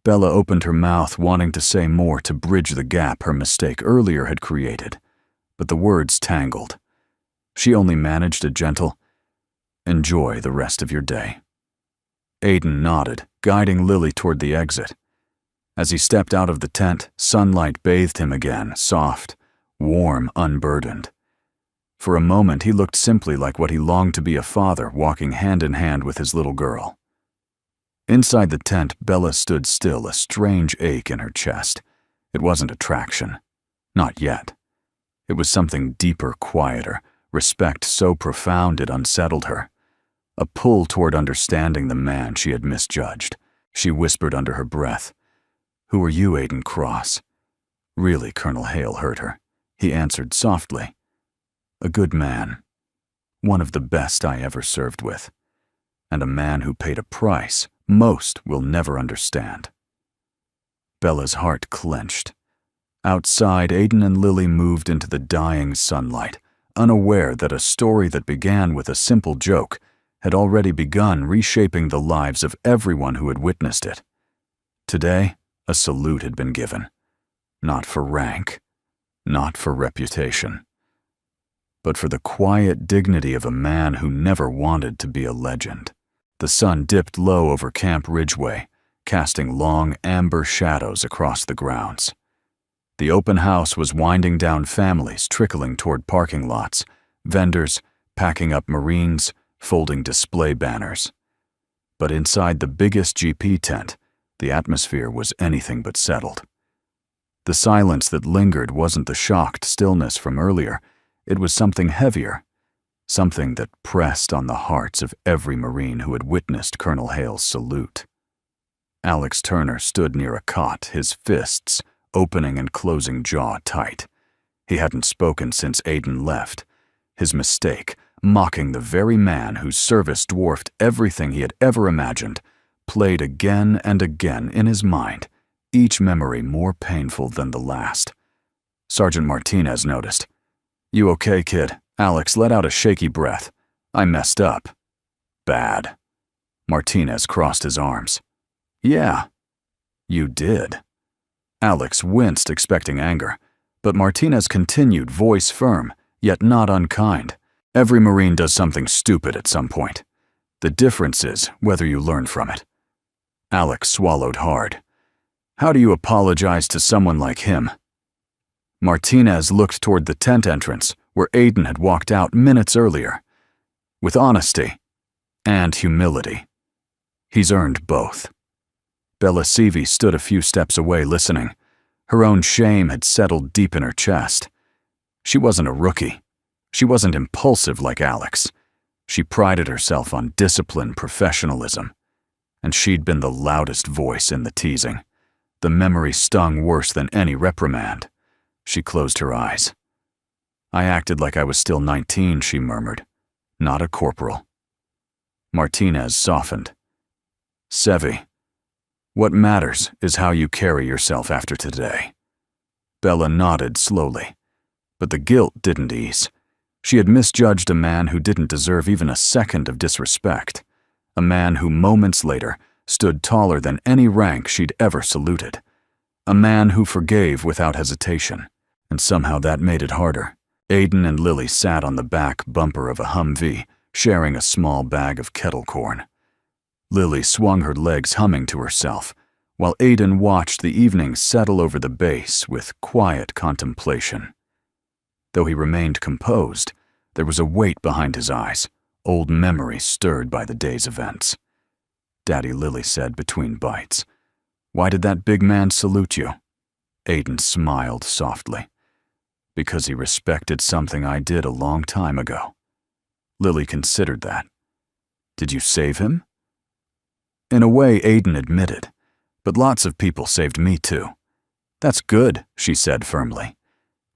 Bella opened her mouth, wanting to say more to bridge the gap her mistake earlier had created, but the words tangled. She only managed a gentle, "Enjoy the rest of your day." Aiden nodded, guiding Lily toward the exit. As he stepped out of the tent, sunlight bathed him again, soft, warm, unburdened. For a moment, he looked simply like what he longed to be, a father walking hand in hand with his little girl. Inside the tent, Bella stood still, a strange ache in her chest. It wasn't attraction. Not yet. It was something deeper, quieter, respect so profound it unsettled her. A pull toward understanding the man she had misjudged. She whispered under her breath, "Who are you, Aiden Cross?" Really, Colonel Hale heard her. He answered softly, "A good man. One of the best I ever served with. And a man who paid a price most will never understand." Bella's heart clenched. Outside, Aiden and Lily moved into the dying sunlight, unaware that a story that began with a simple joke had already begun reshaping the lives of everyone who had witnessed it. Today, a salute had been given. Not for rank, not for reputation, but for the quiet dignity of a man who never wanted to be a legend. The sun dipped low over Camp Ridgeway, casting long, amber shadows across the grounds. The open house was winding down, families trickling toward parking lots, vendors packing up Marines, folding display banners. But inside the biggest GP tent, the atmosphere was anything but settled. The silence that lingered wasn't the shocked stillness from earlier. It was something heavier, something that pressed on the hearts of every Marine who had witnessed Colonel Hale's salute. Alex Turner stood near a cot, his fists opening and closing jaw tight. He hadn't spoken since Aiden left. His mistake, mocking the very man whose service dwarfed everything he had ever imagined, played again and again in his mind, each memory more painful than the last. Sergeant Martinez noticed. "You okay, kid?" Alex let out a shaky breath. "I messed up." "Bad." Martinez crossed his arms. "Yeah, you did." Alex winced, expecting anger, but Martinez continued, voice firm, yet not unkind. "Every Marine does something stupid at some point. The difference is whether you learn from it." Alex swallowed hard. "How do you apologize to someone like him?" Martinez looked toward the tent entrance, where Aiden had walked out minutes earlier. "With honesty and humility. He's earned both." Bella Seavey stood a few steps away, listening. Her own shame had settled deep in her chest. She wasn't a rookie. She wasn't impulsive like Alex. She prided herself on discipline, professionalism. And she'd been the loudest voice in the teasing. The memory stung worse than any reprimand. She closed her eyes. "I acted like I was still 19, she murmured. "Not a corporal." Martinez softened. "Sevi, what matters is how you carry yourself after today." Bella nodded slowly, but the guilt didn't ease. She had misjudged a man who didn't deserve even a second of disrespect, a man who moments later stood taller than any rank she'd ever saluted, a man who forgave without hesitation, and somehow that made it harder. Aiden and Lily sat on the back bumper of a Humvee, sharing a small bag of kettle corn. Lily swung her legs humming to herself, while Aiden watched the evening settle over the base with quiet contemplation. Though he remained composed, there was a weight behind his eyes, old memories stirred by the day's events. Daddy, Lily said between bites. "Why did that big man salute you?" Aiden smiled softly. "Because he respected something I did a long time ago." Lily considered that. "Did you save him?" In a way, Aiden admitted, "But lots of people saved me too." "That's good," she said firmly.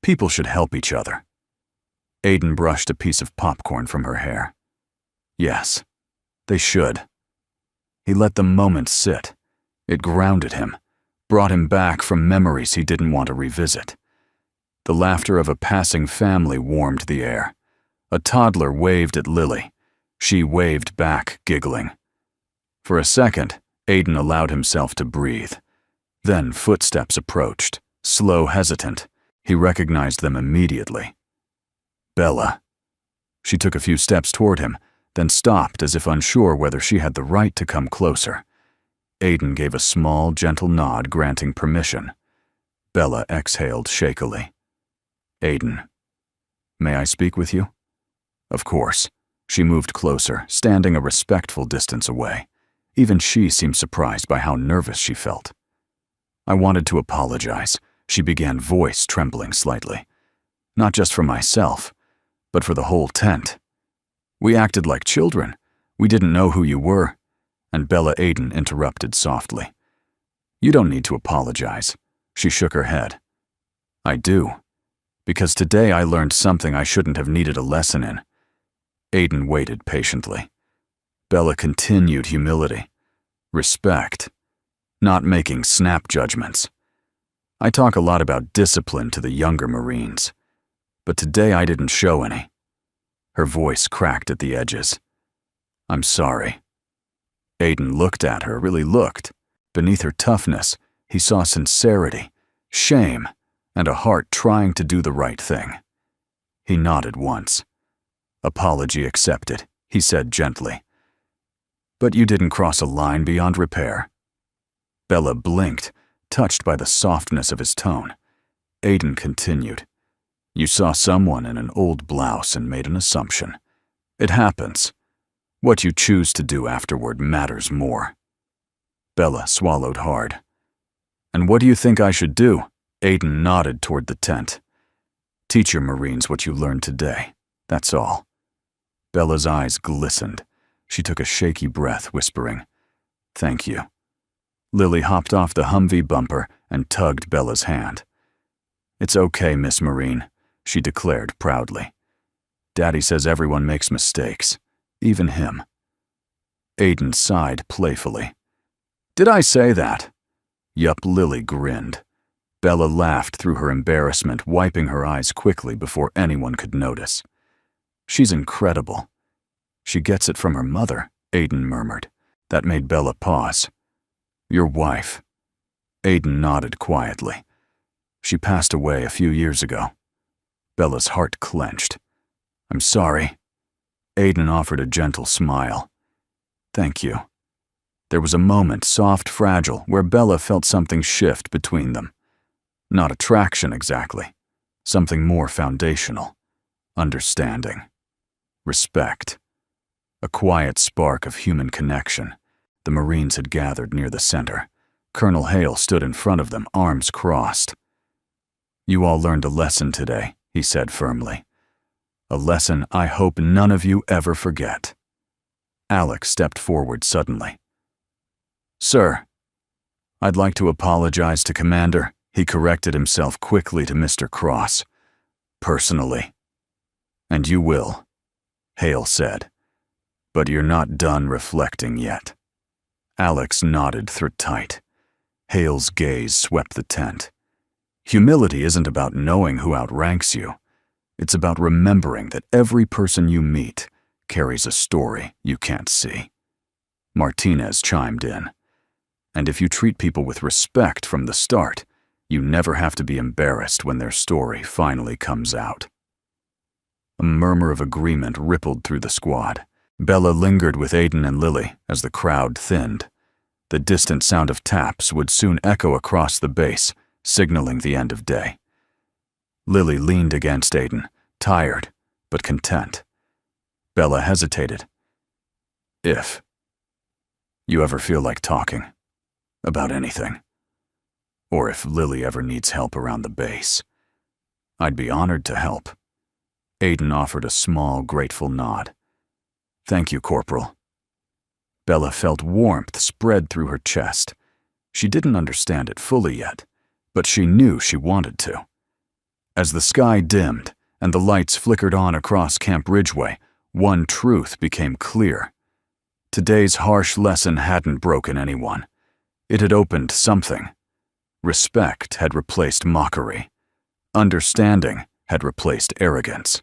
"People should help each other." Aiden brushed a piece of popcorn from her hair. "Yes, they should." He let the moment sit. It grounded him, brought him back from memories he didn't want to revisit. The laughter of a passing family warmed the air. A toddler waved at Lily. She waved back, giggling. For a second, Aiden allowed himself to breathe. Then footsteps approached, slow, hesitant. He recognized them immediately. Bella. She took a few steps toward him, then stopped as if unsure whether she had the right to come closer. Aiden gave a small, gentle nod granting permission. Bella exhaled shakily. "Aiden, may I speak with you?" "Of course." She moved closer, standing a respectful distance away. Even she seemed surprised by how nervous she felt. "I wanted to apologize," she began, voice trembling slightly. "Not just for myself, but for the whole tent. We acted like children. We didn't know who you were." And Bella Aiden interrupted softly. "You don't need to apologize." She shook her head. "I do. Because today I learned something I shouldn't have needed a lesson in." Aiden waited patiently. Bella continued humility. Respect. Not making snap judgments. "I talk a lot about discipline to the younger Marines, but today I didn't show any." Her voice cracked at the edges. "I'm sorry." Aiden looked at her, really looked. Beneath her toughness, he saw sincerity, shame, and a heart trying to do the right thing. He nodded once. "Apology accepted," he said gently. "But you didn't cross a line beyond repair." Bella blinked, touched by the softness of his tone. Aiden continued. "You saw someone in an old blouse and made an assumption. It happens. What you choose to do afterward matters more." Bella swallowed hard. "And what do you think I should do?" Aiden nodded toward the tent. "Teach your Marines what you learned today. That's all." Bella's eyes glistened. She took a shaky breath, whispering, "Thank you." Lily hopped off the Humvee bumper and tugged Bella's hand. "It's okay, Miss Marine," she declared proudly. "Daddy says everyone makes mistakes, even him." Aiden sighed playfully. "Did I say that?" Yup, Lily grinned. Bella laughed through her embarrassment, wiping her eyes quickly before anyone could notice. "She's incredible." "She gets it from her mother," Aiden murmured. That made Bella pause. "Your wife." Aiden nodded quietly. "She passed away a few years ago." Bella's heart clenched. "I'm sorry." Aiden offered a gentle smile. "Thank you." There was a moment, soft, fragile, where Bella felt something shift between them. Not attraction exactly. Something more foundational. Understanding. Respect. A quiet spark of human connection. The Marines had gathered near the center. Colonel Hale stood in front of them, arms crossed. "You all learned a lesson today," he said firmly. "A lesson I hope none of you ever forget." Alex stepped forward suddenly. "Sir, I'd like to apologize to Commander," he corrected himself quickly to Mr. Cross. "Personally." "And you will," Hale said. "But you're not done reflecting yet." Alex nodded through tight. Hale's gaze swept the tent. Humility isn't about knowing who outranks you. It's about remembering that every person you meet carries a story you can't see. Martinez chimed in. "And if you treat people with respect from the start, you never have to be embarrassed when their story finally comes out." A murmur of agreement rippled through the squad. Bella lingered with Aiden and Lily as the crowd thinned. The distant sound of taps would soon echo across the base, signaling the end of day. Lily leaned against Aiden, tired but content. Bella hesitated. If you ever feel like talking about anything, or if Lily ever needs help around the base, I'd be honored to help. Aiden offered a small, grateful nod. Thank you, Corporal. Bella felt warmth spread through her chest. She didn't understand it fully yet, but she knew she wanted to. As the sky dimmed and the lights flickered on across Camp Ridgeway, one truth became clear. Today's harsh lesson hadn't broken anyone. It had opened something. Respect had replaced mockery. Understanding had replaced arrogance.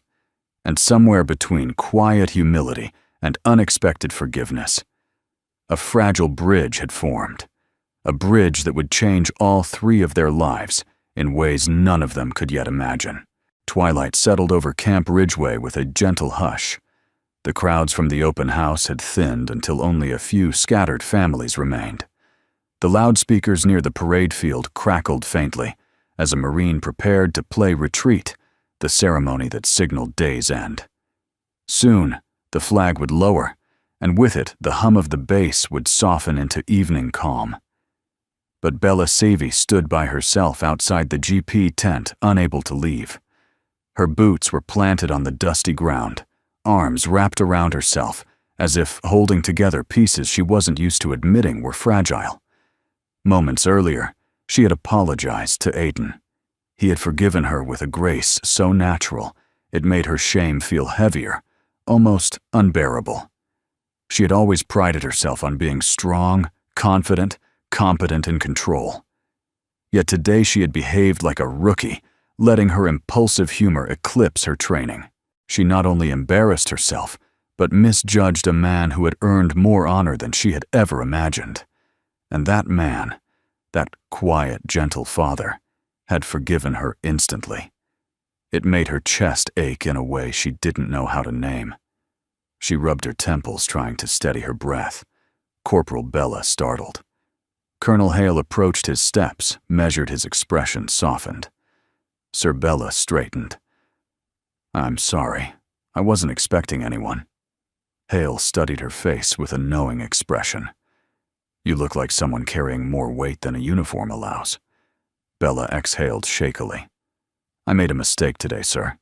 And somewhere between quiet humility and unexpected forgiveness, a fragile bridge had formed. A bridge that would change all three of their lives in ways none of them could yet imagine. Twilight settled over Camp Ridgeway with a gentle hush. The crowds from the open house had thinned until only a few scattered families remained. The loudspeakers near the parade field crackled faintly as a Marine prepared to play retreat, the ceremony that signaled day's end. Soon, the flag would lower, and with it, the hum of the base would soften into evening calm. But Bella Savy stood by herself outside the GP tent, unable to leave. Her boots were planted on the dusty ground, arms wrapped around herself, as if holding together pieces she wasn't used to admitting were fragile. Moments earlier, she had apologized to Aiden. He had forgiven her with a grace so natural, it made her shame feel heavier, almost unbearable. She had always prided herself on being strong, confident, competent, and in control. Yet today she had behaved like a rookie, letting her impulsive humor eclipse her training. She not only embarrassed herself, but misjudged a man who had earned more honor than she had ever imagined. And that man, that quiet, gentle father, had forgiven her instantly. It made her chest ache in a way she didn't know how to name. She rubbed her temples, trying to steady her breath. Corporal Bella startled. Colonel Hale approached his steps, measured his expression, softened. Sir Bella straightened. I'm sorry. I wasn't expecting anyone. Hale studied her face with a knowing expression. You look like someone carrying more weight than a uniform allows. Bella exhaled shakily. I made a mistake today, sir.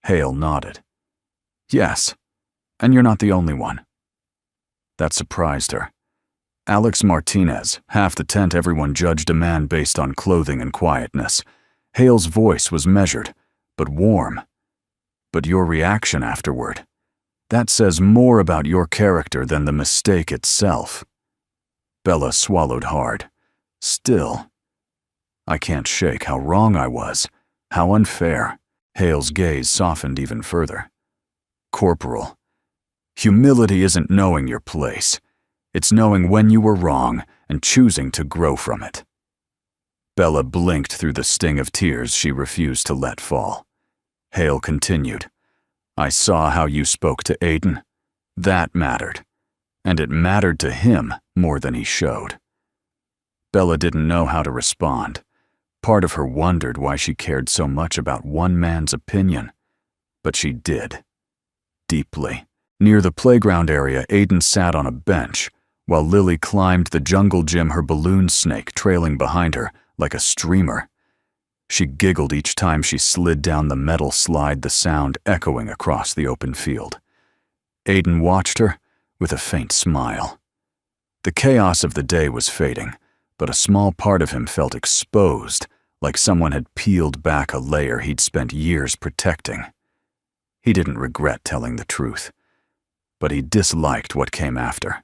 Hale nodded. Yes, and you're not the only one. That surprised her. Alex Martinez, half the tent everyone judged a man based on clothing and quietness. Hale's voice was measured, but warm. But your reaction afterward, that says more about your character than the mistake itself. Bella swallowed hard. Still, I can't shake how wrong I was, how unfair. Hale's gaze softened even further. Corporal, humility isn't knowing your place. It's knowing when you were wrong and choosing to grow from it. Bella blinked through the sting of tears she refused to let fall. Hale continued. I saw how you spoke to Aiden. That mattered. And it mattered to him more than he showed. Bella didn't know how to respond. Part of her wondered why she cared so much about one man's opinion. But she did. Deeply. Near the playground area, Aiden sat on a bench, while Lily climbed the jungle gym, her balloon snake trailing behind her like a streamer. She giggled each time she slid down the metal slide, the sound echoing across the open field. Aiden watched her with a faint smile. The chaos of the day was fading, but a small part of him felt exposed, like someone had peeled back a layer he'd spent years protecting. He didn't regret telling the truth, but he disliked what came after.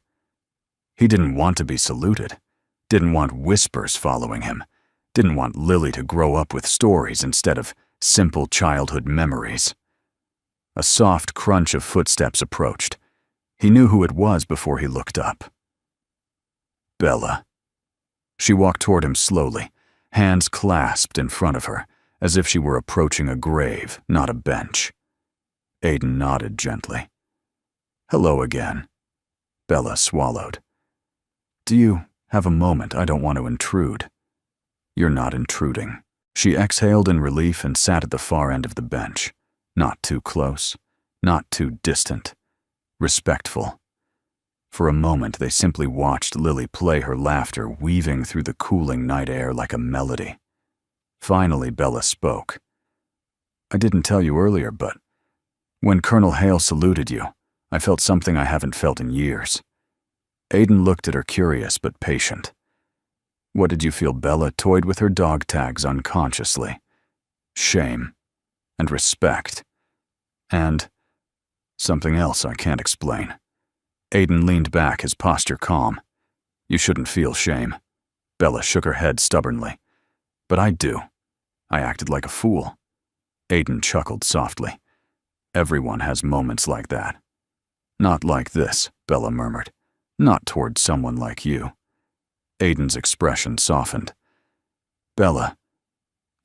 He didn't want to be saluted, didn't want whispers following him, didn't want Lily to grow up with stories instead of simple childhood memories. A soft crunch of footsteps approached. He knew who it was before he looked up. Bella. She walked toward him slowly, hands clasped in front of her, as if she were approaching a grave, not a bench. Aiden nodded gently. Hello again. Bella swallowed. Do you have a moment? I don't want to intrude. You're not intruding. She exhaled in relief and sat at the far end of the bench. Not too close, not too distant. Respectful. For a moment, they simply watched Lily play her laughter weaving through the cooling night air like a melody. Finally, Bella spoke. I didn't tell you earlier, but when Colonel Hale saluted you, I felt something I haven't felt in years. Aiden looked at her curious but patient. What did you feel? Bella toyed with her dog tags unconsciously. Shame. And respect. And something else I can't explain. Aiden leaned back, his posture calm. You shouldn't feel shame. Bella shook her head stubbornly. But I do. I acted like a fool. Aiden chuckled softly. Everyone has moments like that. Not like this, Bella murmured. Not toward someone like you. Aiden's expression softened. Bella,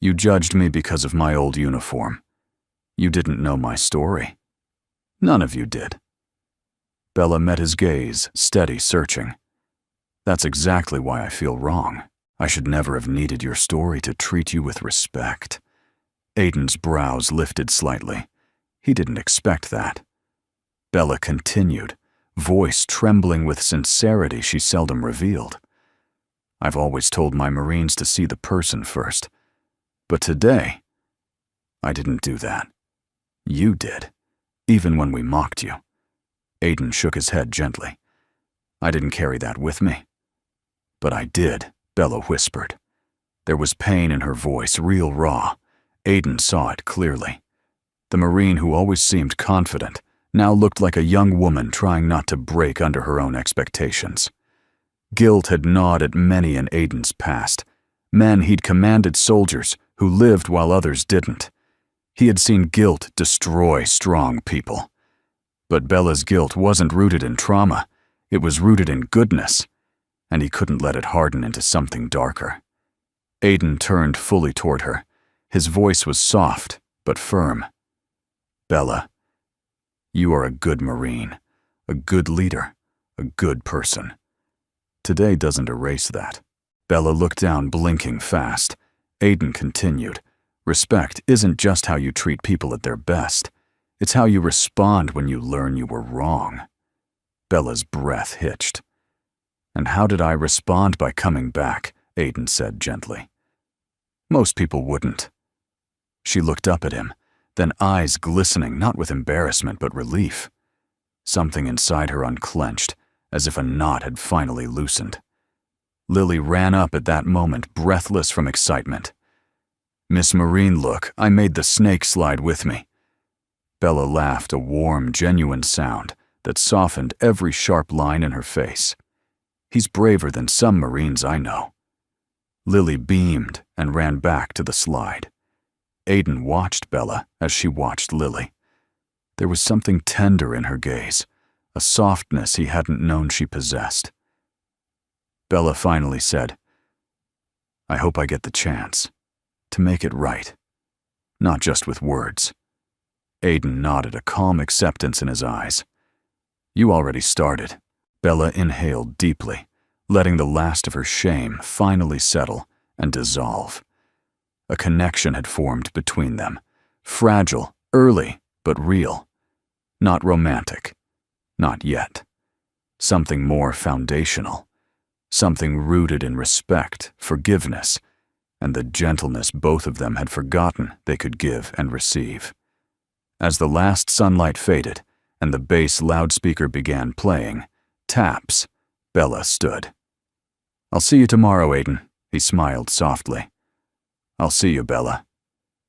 you judged me because of my old uniform. You didn't know my story. None of you did. Bella met his gaze, steady, searching. That's exactly why I feel wrong. I should never have needed your story to treat you with respect. Aiden's brows lifted slightly. He didn't expect that. Bella continued, voice trembling with sincerity she seldom revealed. I've always told my Marines to see the person first. But today, I didn't do that. You did, even when we mocked you. Aiden shook his head gently. I didn't carry that with me. But I did, Bella whispered. There was pain in her voice, real raw. Aiden saw it clearly. The Marine who always seemed confident now looked like a young woman trying not to break under her own expectations. Guilt had gnawed at many in Aiden's past, men he'd commanded soldiers who lived while others didn't. He had seen guilt destroy strong people. But Bella's guilt wasn't rooted in trauma, it was rooted in goodness, and he couldn't let it harden into something darker. Aiden turned fully toward her. His voice was soft, but firm. Bella, you are a good Marine, a good leader, a good person. Today doesn't erase that. Bella looked down, blinking fast. Aiden continued. Respect isn't just how you treat people at their best. It's how you respond when you learn you were wrong. Bella's breath hitched. And how did I respond? By coming back, Aiden said gently. Most people wouldn't. She looked up at him, then eyes glistening not with embarrassment but relief. Something inside her unclenched, as if a knot had finally loosened. Lily ran up at that moment, breathless from excitement. Miss Marine, look, I made the snake slide with me. Bella laughed, a warm, genuine sound that softened every sharp line in her face. He's braver than some Marines I know. Lily beamed and ran back to the slide. Aiden watched Bella as she watched Lily. There was something tender in her gaze, a softness he hadn't known she possessed. Bella finally said, I hope I get the chance to make it right, not just with words. Aiden nodded, a calm acceptance in his eyes. You already started. Bella inhaled deeply, letting the last of her shame finally settle and dissolve. A connection had formed between them, fragile, early, but real. Not romantic. Not yet. Something more foundational. Something rooted in respect, forgiveness, and the gentleness both of them had forgotten they could give and receive. As the last sunlight faded and the bass loudspeaker began playing, taps, Bella stood. I'll see you tomorrow, Aiden, he smiled softly. I'll see you, Bella.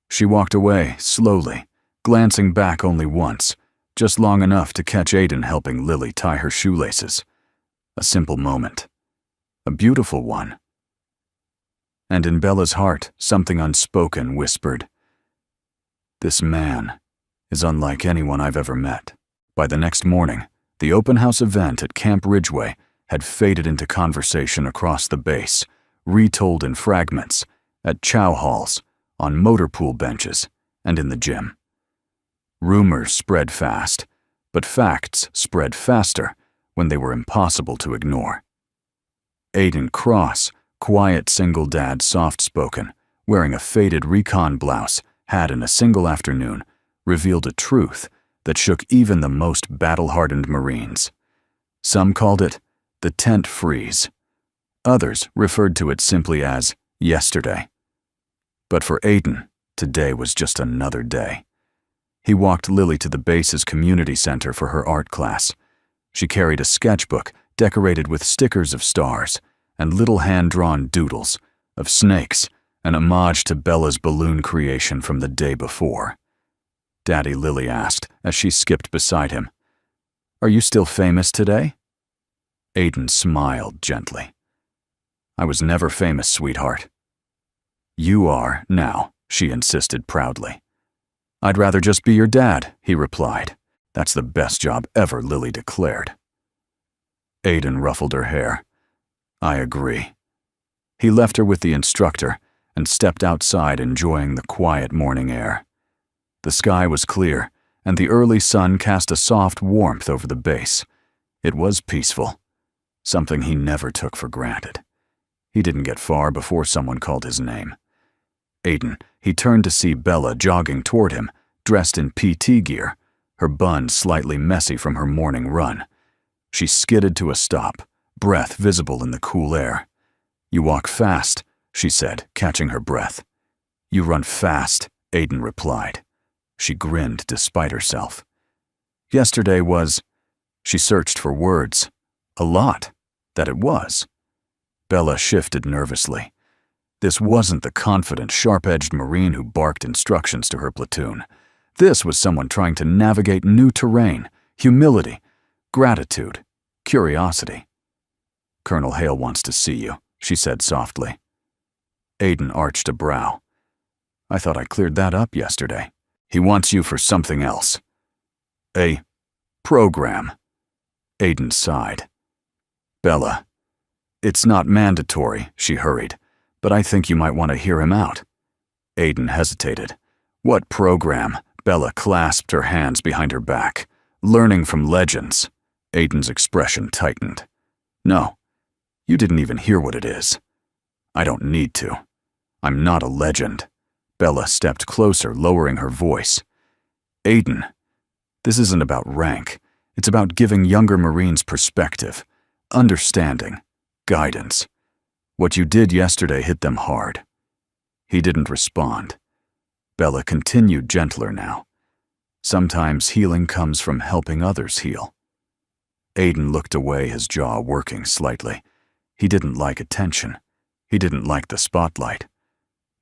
She walked away, slowly, glancing back only once, just long enough to catch Aiden helping Lily tie her shoelaces. A simple moment. A beautiful one. And in Bella's heart, something unspoken whispered, this man is unlike anyone I've ever met. By the next morning, the open house event at Camp Ridgeway had faded into conversation across the base, retold in fragments, at chow halls, on motor pool benches, and in the gym. Rumors spread fast. but facts spread faster when they were impossible to ignore. Aiden Cross, quiet single dad, soft-spoken, wearing a faded recon blouse, had in a single afternoon revealed a truth that shook even the most battle-hardened Marines. Some called it the tent freeze. Others referred to it simply as yesterday. But for Aiden, today was just another day. He walked Lily to the base's community center for her art class. She carried a sketchbook decorated with stickers of stars and little hand-drawn doodles of snakes, an homage to Bella's balloon creation from the day before. Daddy, Lily asked as she skipped beside him. "Are you still famous today?" Aiden smiled gently. "I was never famous, sweetheart." "You are now," she insisted proudly. "I'd rather just be your dad," he replied. "That's the best job ever," Lily declared. Aiden ruffled her hair. "I agree." He left her with the instructor and stepped outside, enjoying the quiet morning air. The sky was clear, and the early sun cast a soft warmth over the base. It was peaceful, something he never took for granted. He didn't get far before someone called his name. Aiden, he turned to see Bella jogging toward him, dressed in PT gear, her bun slightly messy from her morning run. She skidded to a stop, breath visible in the cool air. "You walk fast," she said, catching her breath. "You run fast," Aiden replied. She grinned despite herself. Yesterday was, she searched for words, a lot, that it was. Bella shifted nervously. This wasn't the confident, sharp-edged Marine who barked instructions to her platoon. This was someone trying to navigate new terrain, humility, gratitude, curiosity. "Colonel Hale wants to see you," she said softly. Aiden arched a brow. "I thought I cleared that up yesterday. He wants you for something else." "A program." Aiden sighed. "Bella, it's not mandatory," she hurried, "but I think you might want to hear him out." Aiden hesitated. "What program?" Bella clasped her hands behind her back. "Learning from legends." Aiden's expression tightened. "No, you didn't even hear what it is." "I don't need to. I'm not a legend." Bella stepped closer, lowering her voice. "Aiden, this isn't about rank. It's about giving younger Marines perspective, understanding, guidance. What you did yesterday hit them hard." He didn't respond. Bella continued, gentler now. "Sometimes healing comes from helping others heal." Aiden looked away, his jaw working slightly. He didn't like attention. He didn't like the spotlight.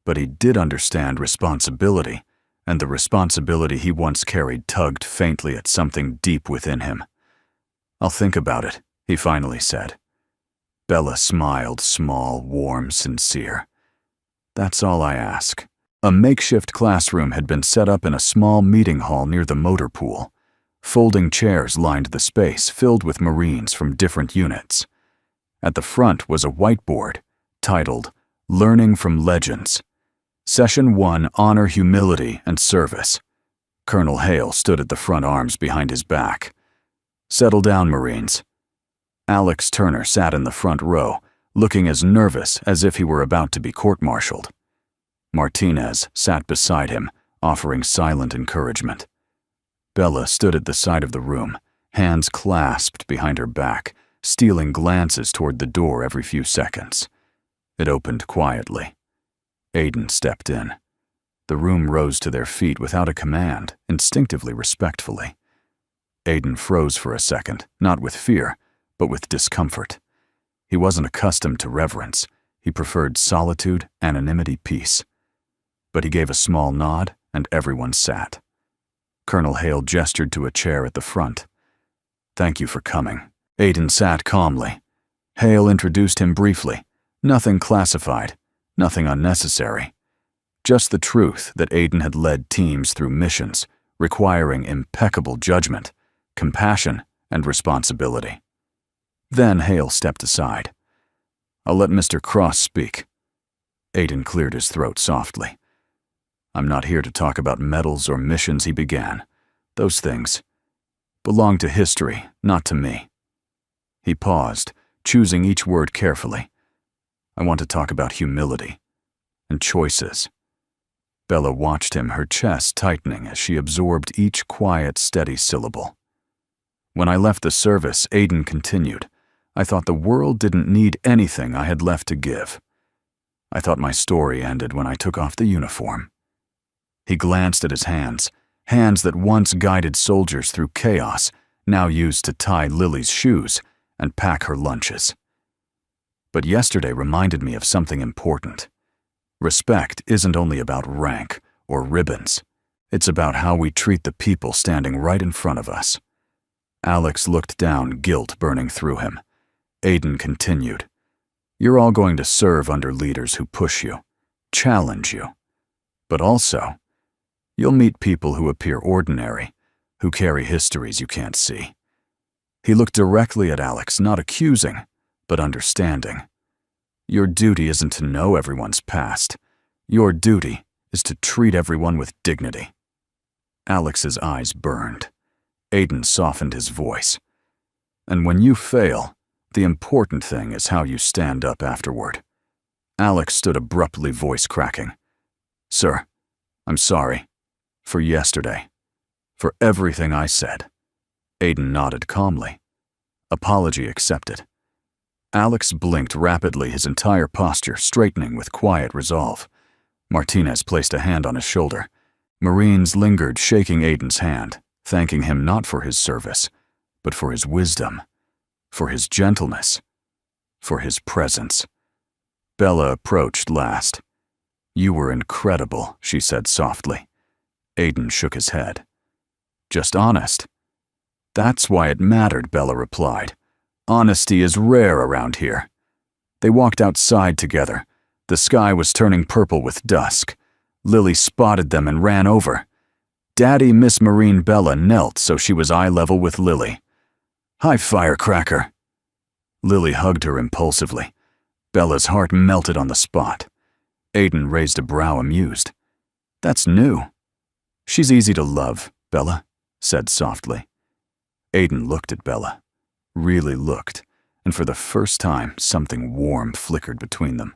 But he did understand responsibility, and the responsibility he once carried tugged faintly at something deep within him. "I'll think about it," he finally said. Bella smiled, small, warm, sincere. "That's all I ask." A makeshift classroom had been set up in a small meeting hall near the motor pool. Folding chairs lined the space, filled with Marines from different units. At the front was a whiteboard titled "Learning from Legends." Session 1, Honor, Humility, and Service. Colonel Hale stood at the front, arms behind his back. "Settle down, Marines." Alex Turner sat in the front row, looking as nervous as if he were about to be court-martialed. Martinez sat beside him, offering silent encouragement. Bella stood at the side of the room, hands clasped behind her back, stealing glances toward the door every few seconds. It opened quietly. Aiden stepped in. The room rose to their feet without a command, instinctively respectfully. Aiden froze for a second, not with fear, but with discomfort. He wasn't accustomed to reverence. He preferred solitude, anonymity, peace. But he gave a small nod, and everyone sat. Colonel Hale gestured to a chair at the front. "Thank you for coming." Aiden sat calmly. Hale introduced him briefly. Nothing classified, nothing unnecessary. Just the truth that Aiden had led teams through missions requiring impeccable judgment, compassion, and responsibility. Then Hale stepped aside. "I'll let Mr. Cross speak." Aiden cleared his throat softly. "I'm not here to talk about medals or missions," he began. "Those things, belonged to history, not to me. He paused, choosing each word carefully. I want to talk about humility and choices. Bella watched him, her chest tightening as she absorbed each quiet, steady syllable. When I left the service, Aiden continued, I thought the world didn't need anything I had left to give. I thought my story ended when I took off the uniform. He glanced at his hands, hands that once guided soldiers through chaos, now used to tie Lily's shoes and pack her lunches. But yesterday reminded me of something important. Respect isn't only about rank or ribbons. It's about how we treat the people standing right in front of us. Alex looked down, guilt burning through him. Aiden continued, You're all going to serve under leaders who push you, challenge you. But also, you'll meet people who appear ordinary, who carry histories you can't see. He looked directly at Alex, not accusing, but understanding. Your duty isn't to know everyone's past. Your duty is to treat everyone with dignity. Alex's eyes burned. Aiden softened his voice. And when you fail, the important thing is how you stand up afterward. Alex stood abruptly, voice cracking. Sir, I'm sorry. For yesterday. For everything I said. Aiden nodded calmly. Apology accepted. Alex blinked rapidly, his entire posture straightening with quiet resolve. Martinez placed a hand on his shoulder. Marines lingered, shaking Aiden's hand, thanking him not for his service, but for his wisdom, for his gentleness, for his presence. Bella approached last. You were incredible, she said softly. Aiden shook his head. Just honest. That's why it mattered, Bella replied. Honesty is rare around here. They walked outside together. The sky was turning purple with dusk. Lily spotted them and ran over. Daddy Miss Marine Bella knelt so she was eye level with Lily. Hi, firecracker. Lily hugged her impulsively. Bella's heart melted on the spot. Aiden raised a brow, amused. That's new. She's easy to love, Bella said softly. Aiden looked at Bella, really looked, and for the first time something warm flickered between them.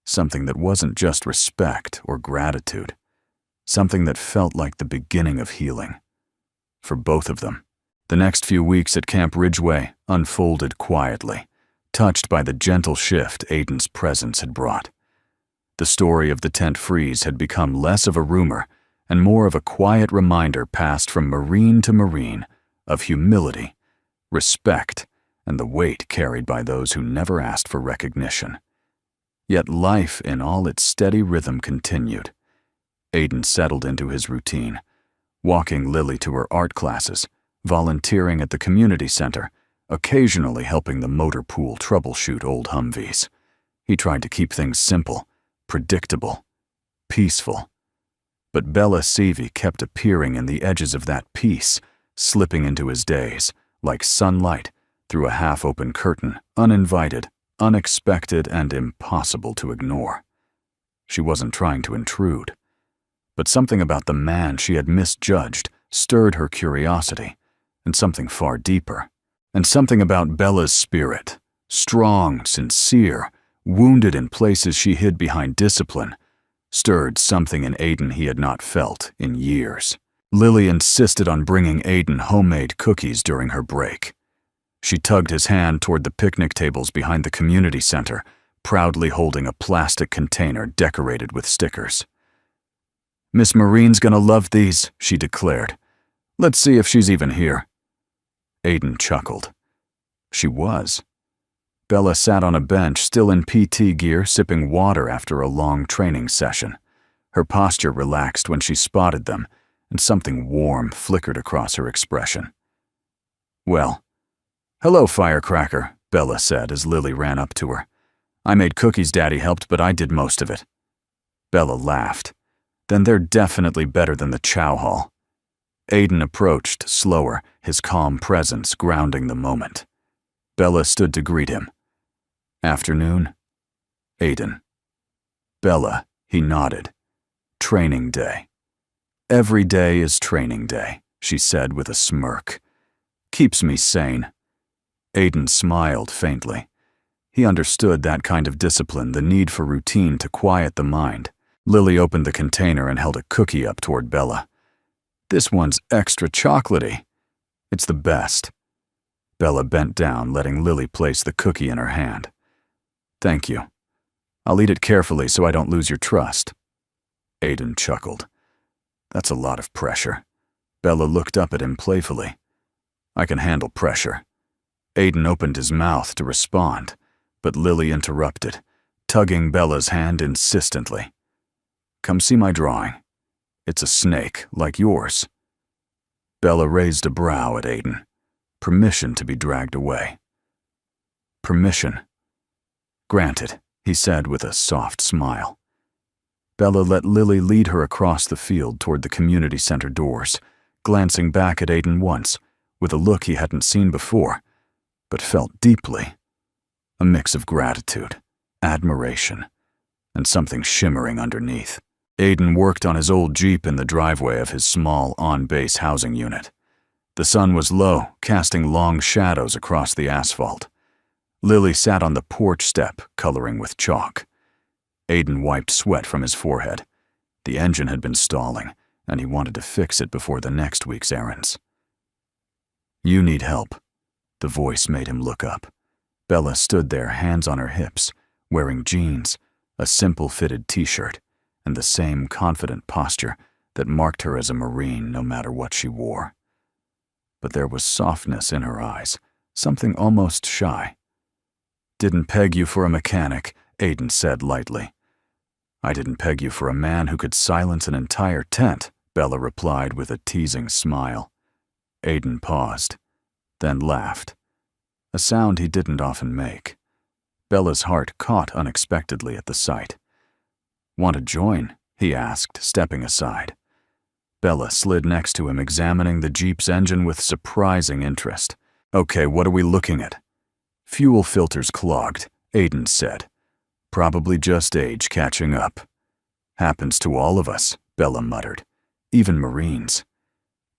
Something that wasn't just respect or gratitude. Something that felt like the beginning of healing. For both of them. The next few weeks at Camp Ridgeway unfolded quietly, touched by the gentle shift Aiden's presence had brought. The story of the tent freeze had become less of a rumor and more of a quiet reminder passed from Marine to Marine of humility, respect, and the weight carried by those who never asked for recognition. Yet life in all its steady rhythm continued. Aiden settled into his routine, walking Lily to her art classes, volunteering at the community center, occasionally helping the motor pool troubleshoot old Humvees. He tried to keep things simple, predictable, peaceful. But Bella Seavey kept appearing in the edges of that peace, slipping into his days, like sunlight, through a half-open curtain, uninvited, unexpected, and impossible to ignore. She wasn't trying to intrude. But something about the man she had misjudged stirred her curiosity, and something far deeper. And something about Bella's spirit, strong, sincere, wounded in places she hid behind discipline, stirred something in Aiden he had not felt in years. Lily insisted on bringing Aiden homemade cookies during her break. She tugged his hand toward the picnic tables behind the community center, proudly holding a plastic container decorated with stickers. Miss Marine's gonna love these, she declared. Let's see if she's even here. Aiden chuckled. She was. Bella sat on a bench, still in PT gear, sipping water after a long training session. Her posture relaxed when she spotted them, and something warm flickered across her expression. Well, hello, firecracker, Bella said as Lily ran up to her. I made cookies, Daddy helped, but I did most of it. Bella laughed. Then they're definitely better than the chow hall. Aiden approached, slower, his calm presence grounding the moment. Bella stood to greet him. Afternoon? Aiden. Bella, he nodded. Training day. Every day is training day, she said with a smirk. Keeps me sane." Aiden smiled faintly. He understood that kind of discipline, the need for routine to quiet the mind. Lily opened the container and held a cookie up toward Bella. "This one's extra chocolatey. It's the best." Bella bent down, letting Lily place the cookie in her hand. "Thank you. I'll eat it carefully so I don't lose your trust." Aiden chuckled. "That's a lot of pressure." Bella looked up at him playfully. "I can handle pressure." Aiden opened his mouth to respond, but Lily interrupted, tugging Bella's hand insistently. "Come see my drawing. It's a snake, like yours." Bella raised a brow at Aiden. Permission to be dragged away. "Permission." "Granted," he said with a soft smile. Bella let Lily lead her across the field toward the community center doors, glancing back at Aiden once, with a look he hadn't seen before, but felt deeply. A mix of gratitude, admiration, and something shimmering underneath. Aiden worked on his old Jeep in the driveway of his small on-base housing unit. The sun was low, casting long shadows across the asphalt. Lily sat on the porch step, coloring with chalk. Aiden wiped sweat from his forehead. The engine had been stalling, and he wanted to fix it before the next week's errands. "You need help." The voice made him look up. Bella stood there, hands on her hips, wearing jeans, a simple fitted t-shirt, and the same confident posture that marked her as a Marine no matter what she wore. But there was softness in her eyes, something almost shy. "Didn't peg you for a mechanic," Aiden said lightly. "I didn't peg you for a man who could silence an entire tent," Bella replied with a teasing smile. Aiden paused, then laughed, a sound he didn't often make. Bella's heart caught unexpectedly at the sight. "Want to join?" he asked, stepping aside. Bella slid next to him, examining the Jeep's engine with surprising interest. "Okay, what are we looking at?" "Fuel filters clogged," Aiden said. "Probably just age catching up." "Happens to all of us," Bella muttered. "Even Marines."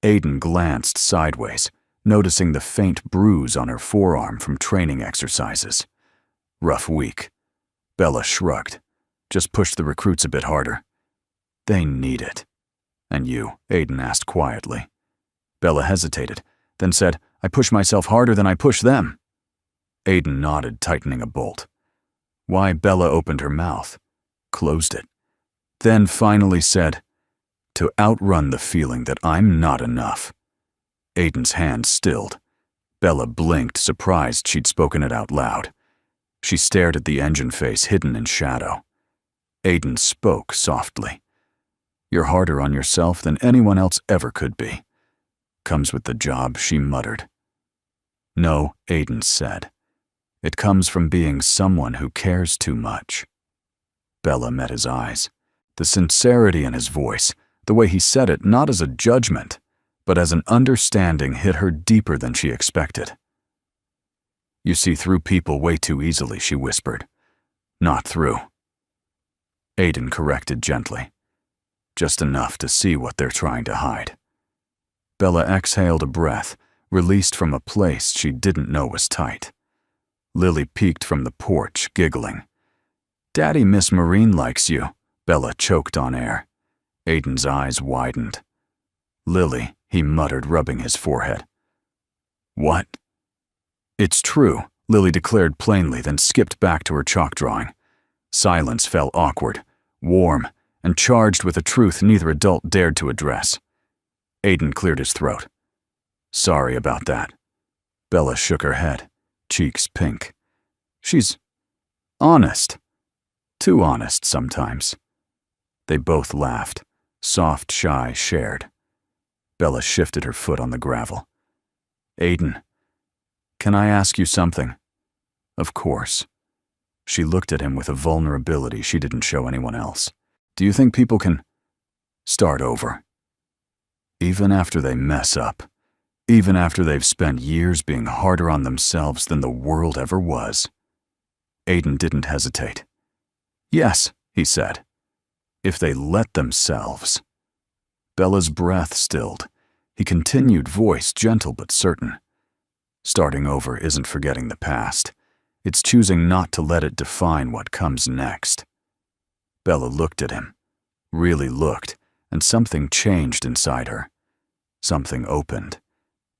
Aiden glanced sideways, noticing the faint bruise on her forearm from training exercises. "Rough week." Bella shrugged. "Just push the recruits a bit harder." "They need it." "And you?" Aiden asked quietly. Bella hesitated, then said, "I push myself harder than I push them." Aiden nodded, tightening a bolt. Why, Bella opened her mouth, closed it, then finally said, "To outrun the feeling that I'm not enough." Aiden's hand stilled. Bella blinked, surprised she'd spoken it out loud. She stared at the engine face hidden in shadow. Aiden spoke softly. "You're harder on yourself than anyone else ever could be." "Comes with the job," she muttered. "No," Aiden said. "It comes from being someone who cares too much." Bella met his eyes. The sincerity in his voice, the way he said it not as a judgment, but as an understanding, hit her deeper than she expected. "You see through people way too easily," she whispered. "Not through." Aiden corrected gently. "Just enough to see what they're trying to hide." Bella exhaled a breath, released from a place she didn't know was tight. Lily peeked from the porch, giggling. "Daddy Miss Marine likes you," Bella choked on air. Aiden's eyes widened. "Lily," he muttered, rubbing his forehead. "What?" "It's true," Lily declared plainly, then skipped back to her chalk drawing. Silence fell awkward, warm, and charged with a truth neither adult dared to address. Aiden cleared his throat. "Sorry about that." Bella shook her head, cheeks pink. "She's honest. Too honest sometimes." They both laughed, soft, shy, shared. Bella shifted her foot on the gravel. "Aiden, can I ask you something?" "Of course." She looked at him with a vulnerability she didn't show anyone else. "Do you think people can start over? Even after they mess up? Even after they've spent years being harder on themselves than the world ever was?" Aiden didn't hesitate. "Yes," he said. "If they let themselves." Bella's breath stilled. He continued, voice gentle but certain. Starting over isn't forgetting the past. It's choosing not to let it define what comes next. Bella looked at him, really looked, and something changed inside her. Something opened.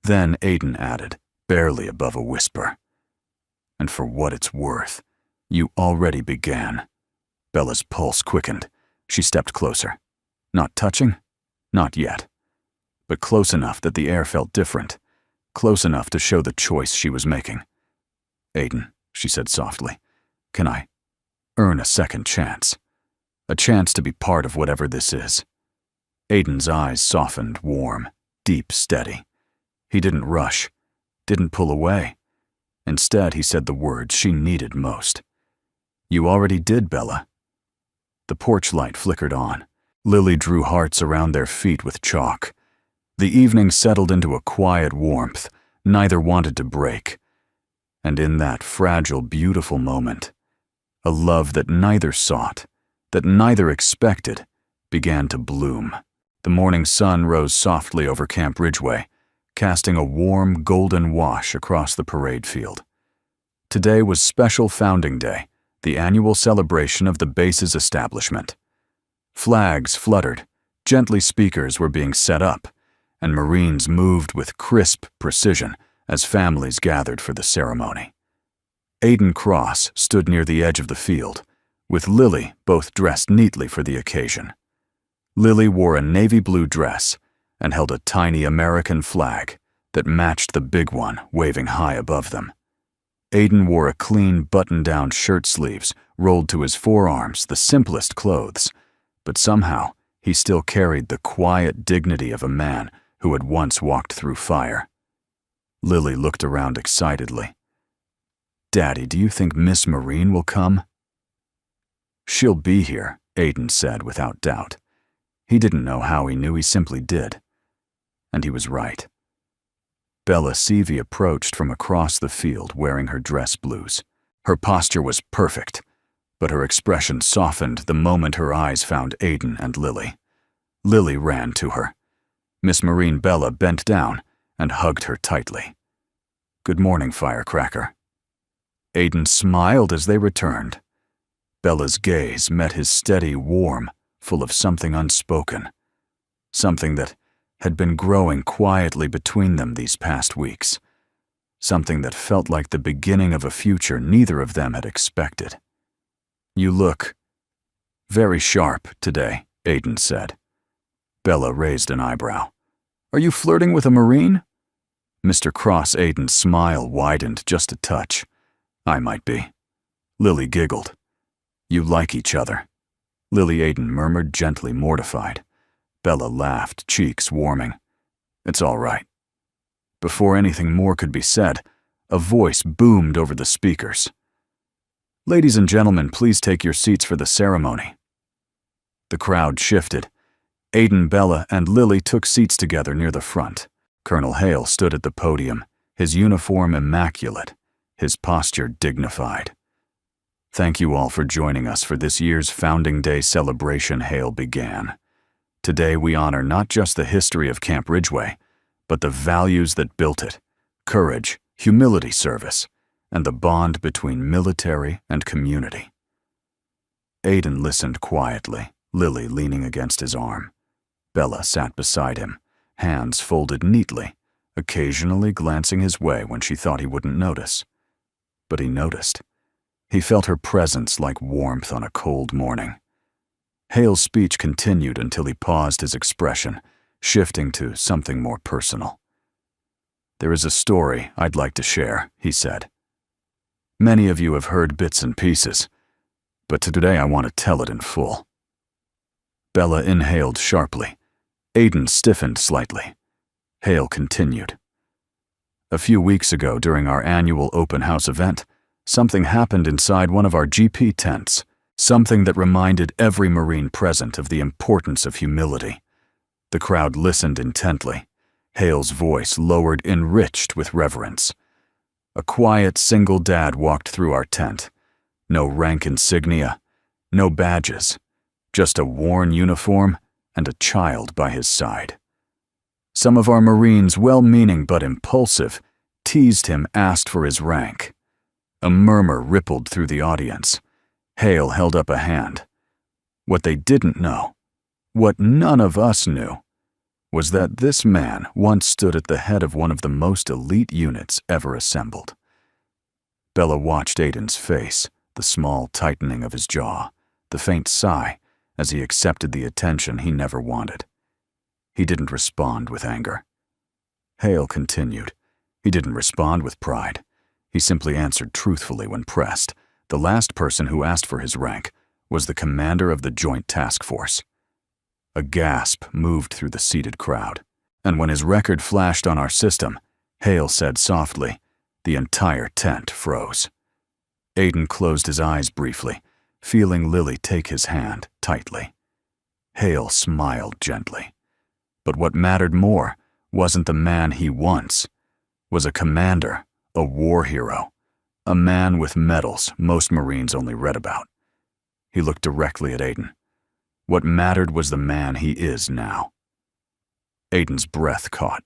Then Aiden added, barely above a whisper, "And for what it's worth, you already began." Bella's pulse quickened. She stepped closer. Not touching? Not yet. But close enough that the air felt different. Close enough to show the choice she was making. "Aiden," she said softly, "can I earn a second chance? A chance to be part of whatever this is?" Aiden's eyes softened, warm, deep, steady. He didn't rush, didn't pull away. Instead, he said the words she needed most. "You already did, Bella." The porch light flickered on. Lily drew hearts around their feet with chalk. The evening settled into a quiet warmth neither wanted to break. And in that fragile, beautiful moment, a love that neither sought, that neither expected, began to bloom. The morning sun rose softly over Camp Ridgeway, casting a warm, golden wash across the parade field. Today was Special Founding Day, the annual celebration of the base's establishment. Flags fluttered, gently speakers were being set up, and Marines moved with crisp precision as families gathered for the ceremony. Aiden Cross stood near the edge of the field, with Lily both dressed neatly for the occasion. Lily wore a navy blue dress and held a tiny American flag that matched the big one waving high above them. Aiden wore a clean button-down shirt sleeves rolled to his forearms, the simplest clothes, but somehow he still carried the quiet dignity of a man who had once walked through fire. Lily looked around excitedly. "Daddy, do you think Miss Marine will come?" "She'll be here," Aiden said without doubt. He didn't know how he knew, he simply did. And he was right. Bella Seavey approached from across the field wearing her dress blues. Her posture was perfect, but her expression softened the moment her eyes found Aiden and Lily. Lily ran to her. Miss Marine Bella bent down and hugged her tightly. "Good morning, Firecracker." Aiden smiled as they returned. Bella's gaze met his steady, warm, full of something unspoken, something that had been growing quietly between them these past weeks, something that felt like the beginning of a future neither of them had expected. "You look very sharp today," Aiden said. Bella raised an eyebrow. "Are you flirting with a Marine?" Mr. Cross Aiden's smile widened just a touch. "I might be." Lily giggled. "You like each other." Lily Aiden murmured, gently mortified. Bella laughed, cheeks warming. "It's all right." Before anything more could be said, a voice boomed over the speakers. "Ladies and gentlemen, please take your seats for the ceremony." The crowd shifted. Aiden, Bella, and Lily took seats together near the front. Colonel Hale stood at the podium, his uniform immaculate, his posture dignified. "Thank you all for joining us for this year's Founding Day celebration," Hale began. "Today we honor not just the history of Camp Ridgeway, but the values that built it: courage, humility, service, and the bond between military and community." Aiden listened quietly, Lily leaning against his arm. Bella sat beside him, hands folded neatly, occasionally glancing his way when she thought he wouldn't notice. But he noticed. He felt her presence like warmth on a cold morning. Hale's speech continued until he paused his expression, shifting to something more personal. "There is a story I'd like to share," he said. "Many of you have heard bits and pieces, but today I want to tell it in full." Bella inhaled sharply. Aiden stiffened slightly. Hale continued. "A few weeks ago, during our annual open house event, something happened inside one of our GP tents, something that reminded every Marine present of the importance of humility." The crowd listened intently. Hale's voice lowered, enriched with reverence. "A quiet single dad walked through our tent. No rank insignia, no badges, just a worn uniform and a child by his side. Some of our Marines, well-meaning but impulsive, teased him, asked for his rank. A murmur rippled through the audience. Hale held up a hand. What they didn't know, what none of us knew, was that this man once stood at the head of one of the most elite units ever assembled. Bella watched Aiden's face, the small tightening of his jaw, the faint sigh as he accepted the attention he never wanted. He didn't respond with anger. Hale continued. He didn't respond with pride. He simply answered truthfully when pressed. The last person who asked for his rank was the commander of the Joint Task Force. A gasp moved through the seated crowd, and when his record flashed on our system, Hale said softly, the entire tent froze. Aiden closed his eyes briefly, feeling Lily take his hand tightly. Hale smiled gently. But what mattered more wasn't the man he once was, a commander, a war hero, a man with medals most Marines only read about. He looked directly at Aiden. What mattered was the man he is now. Aiden's breath caught.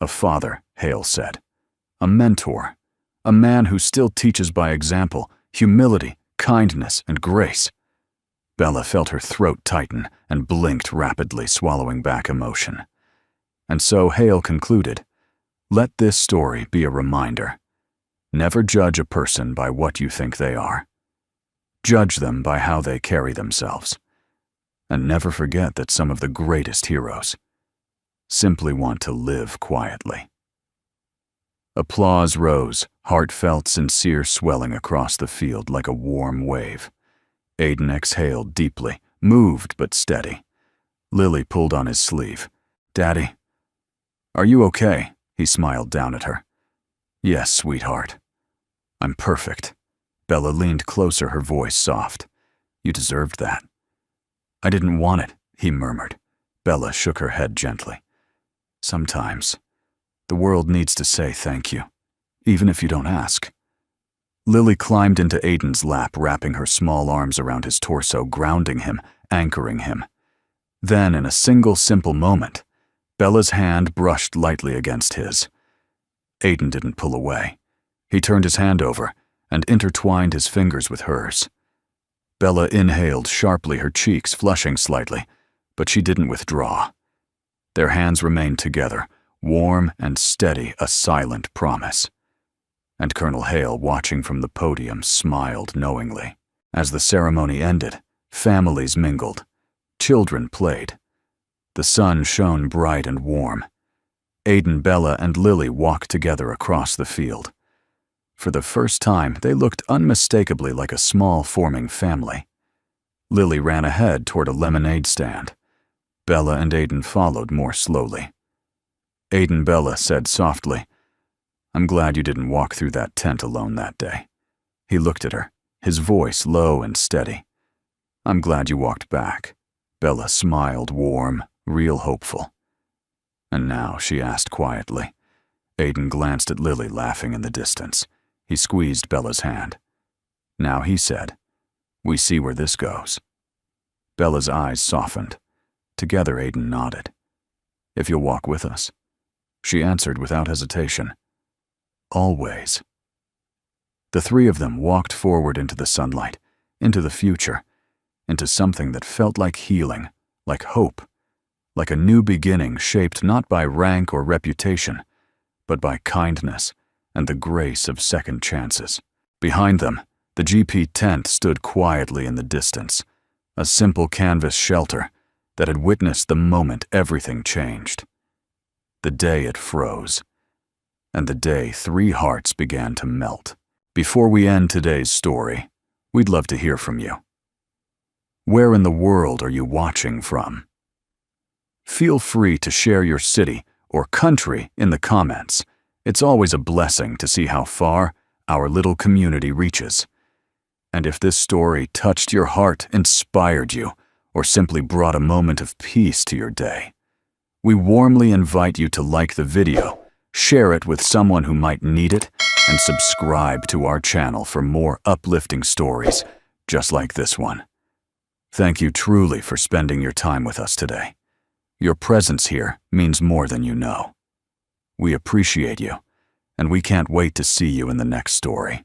A father, Hale said. A mentor. A man who still teaches by example, humility, kindness, and grace. Bella felt her throat tighten and blinked rapidly, swallowing back emotion. And so Hale concluded, let this story be a reminder. Never judge a person by what you think they are. Judge them by how they carry themselves. And never forget that some of the greatest heroes simply want to live quietly. Applause rose, heartfelt, sincere, swelling across the field like a warm wave. Aiden exhaled deeply, moved but steady. Lily pulled on his sleeve. Daddy, are you okay? He smiled down at her. Yes, sweetheart. I'm perfect. Bella leaned closer, her voice soft. You deserved that. I didn't want it, he murmured. Bella shook her head gently. Sometimes, the world needs to say thank you, even if you don't ask. Lily climbed into Aiden's lap, wrapping her small arms around his torso, grounding him, anchoring him. Then, in a single simple moment, Bella's hand brushed lightly against his. Aiden didn't pull away. He turned his hand over and intertwined his fingers with hers. Bella inhaled sharply, her cheeks flushing slightly, but she didn't withdraw. Their hands remained together, warm and steady, a silent promise. And Colonel Hale, watching from the podium, smiled knowingly. As the ceremony ended, families mingled. Children played. The sun shone bright and warm. Aiden, Bella, and Lily walked together across the field. For the first time, they looked unmistakably like a small, forming family. Lily ran ahead toward a lemonade stand. Bella and Aiden followed more slowly. Bella said softly, I'm glad you didn't walk through that tent alone that day. He looked at her, his voice low and steady. I'm glad you walked back. Bella smiled, warm, real hopeful. And now, she asked quietly. Aiden glanced at Lily, laughing in the distance. He squeezed Bella's hand. Now he said, we see where this goes. Bella's eyes softened. Together, Aiden nodded. If you'll walk with us. She answered without hesitation. Always. The three of them walked forward into the sunlight, into the future, into something that felt like healing, like hope, like a new beginning shaped not by rank or reputation, but by kindness and the grace of second chances. Behind them, the GP tent stood quietly in the distance, a simple canvas shelter that had witnessed the moment everything changed. The day it froze, and the day 3 hearts began to melt. Before we end today's story, we'd love to hear from you. Where in the world are you watching from? Feel free to share your city or country in the comments. It's always a blessing to see how far our little community reaches. And if this story touched your heart, inspired you, or simply brought a moment of peace to your day, we warmly invite you to like the video, share it with someone who might need it, and subscribe to our channel for more uplifting stories just like this one. Thank you truly for spending your time with us today. Your presence here means more than you know. We appreciate you, and we can't wait to see you in the next story.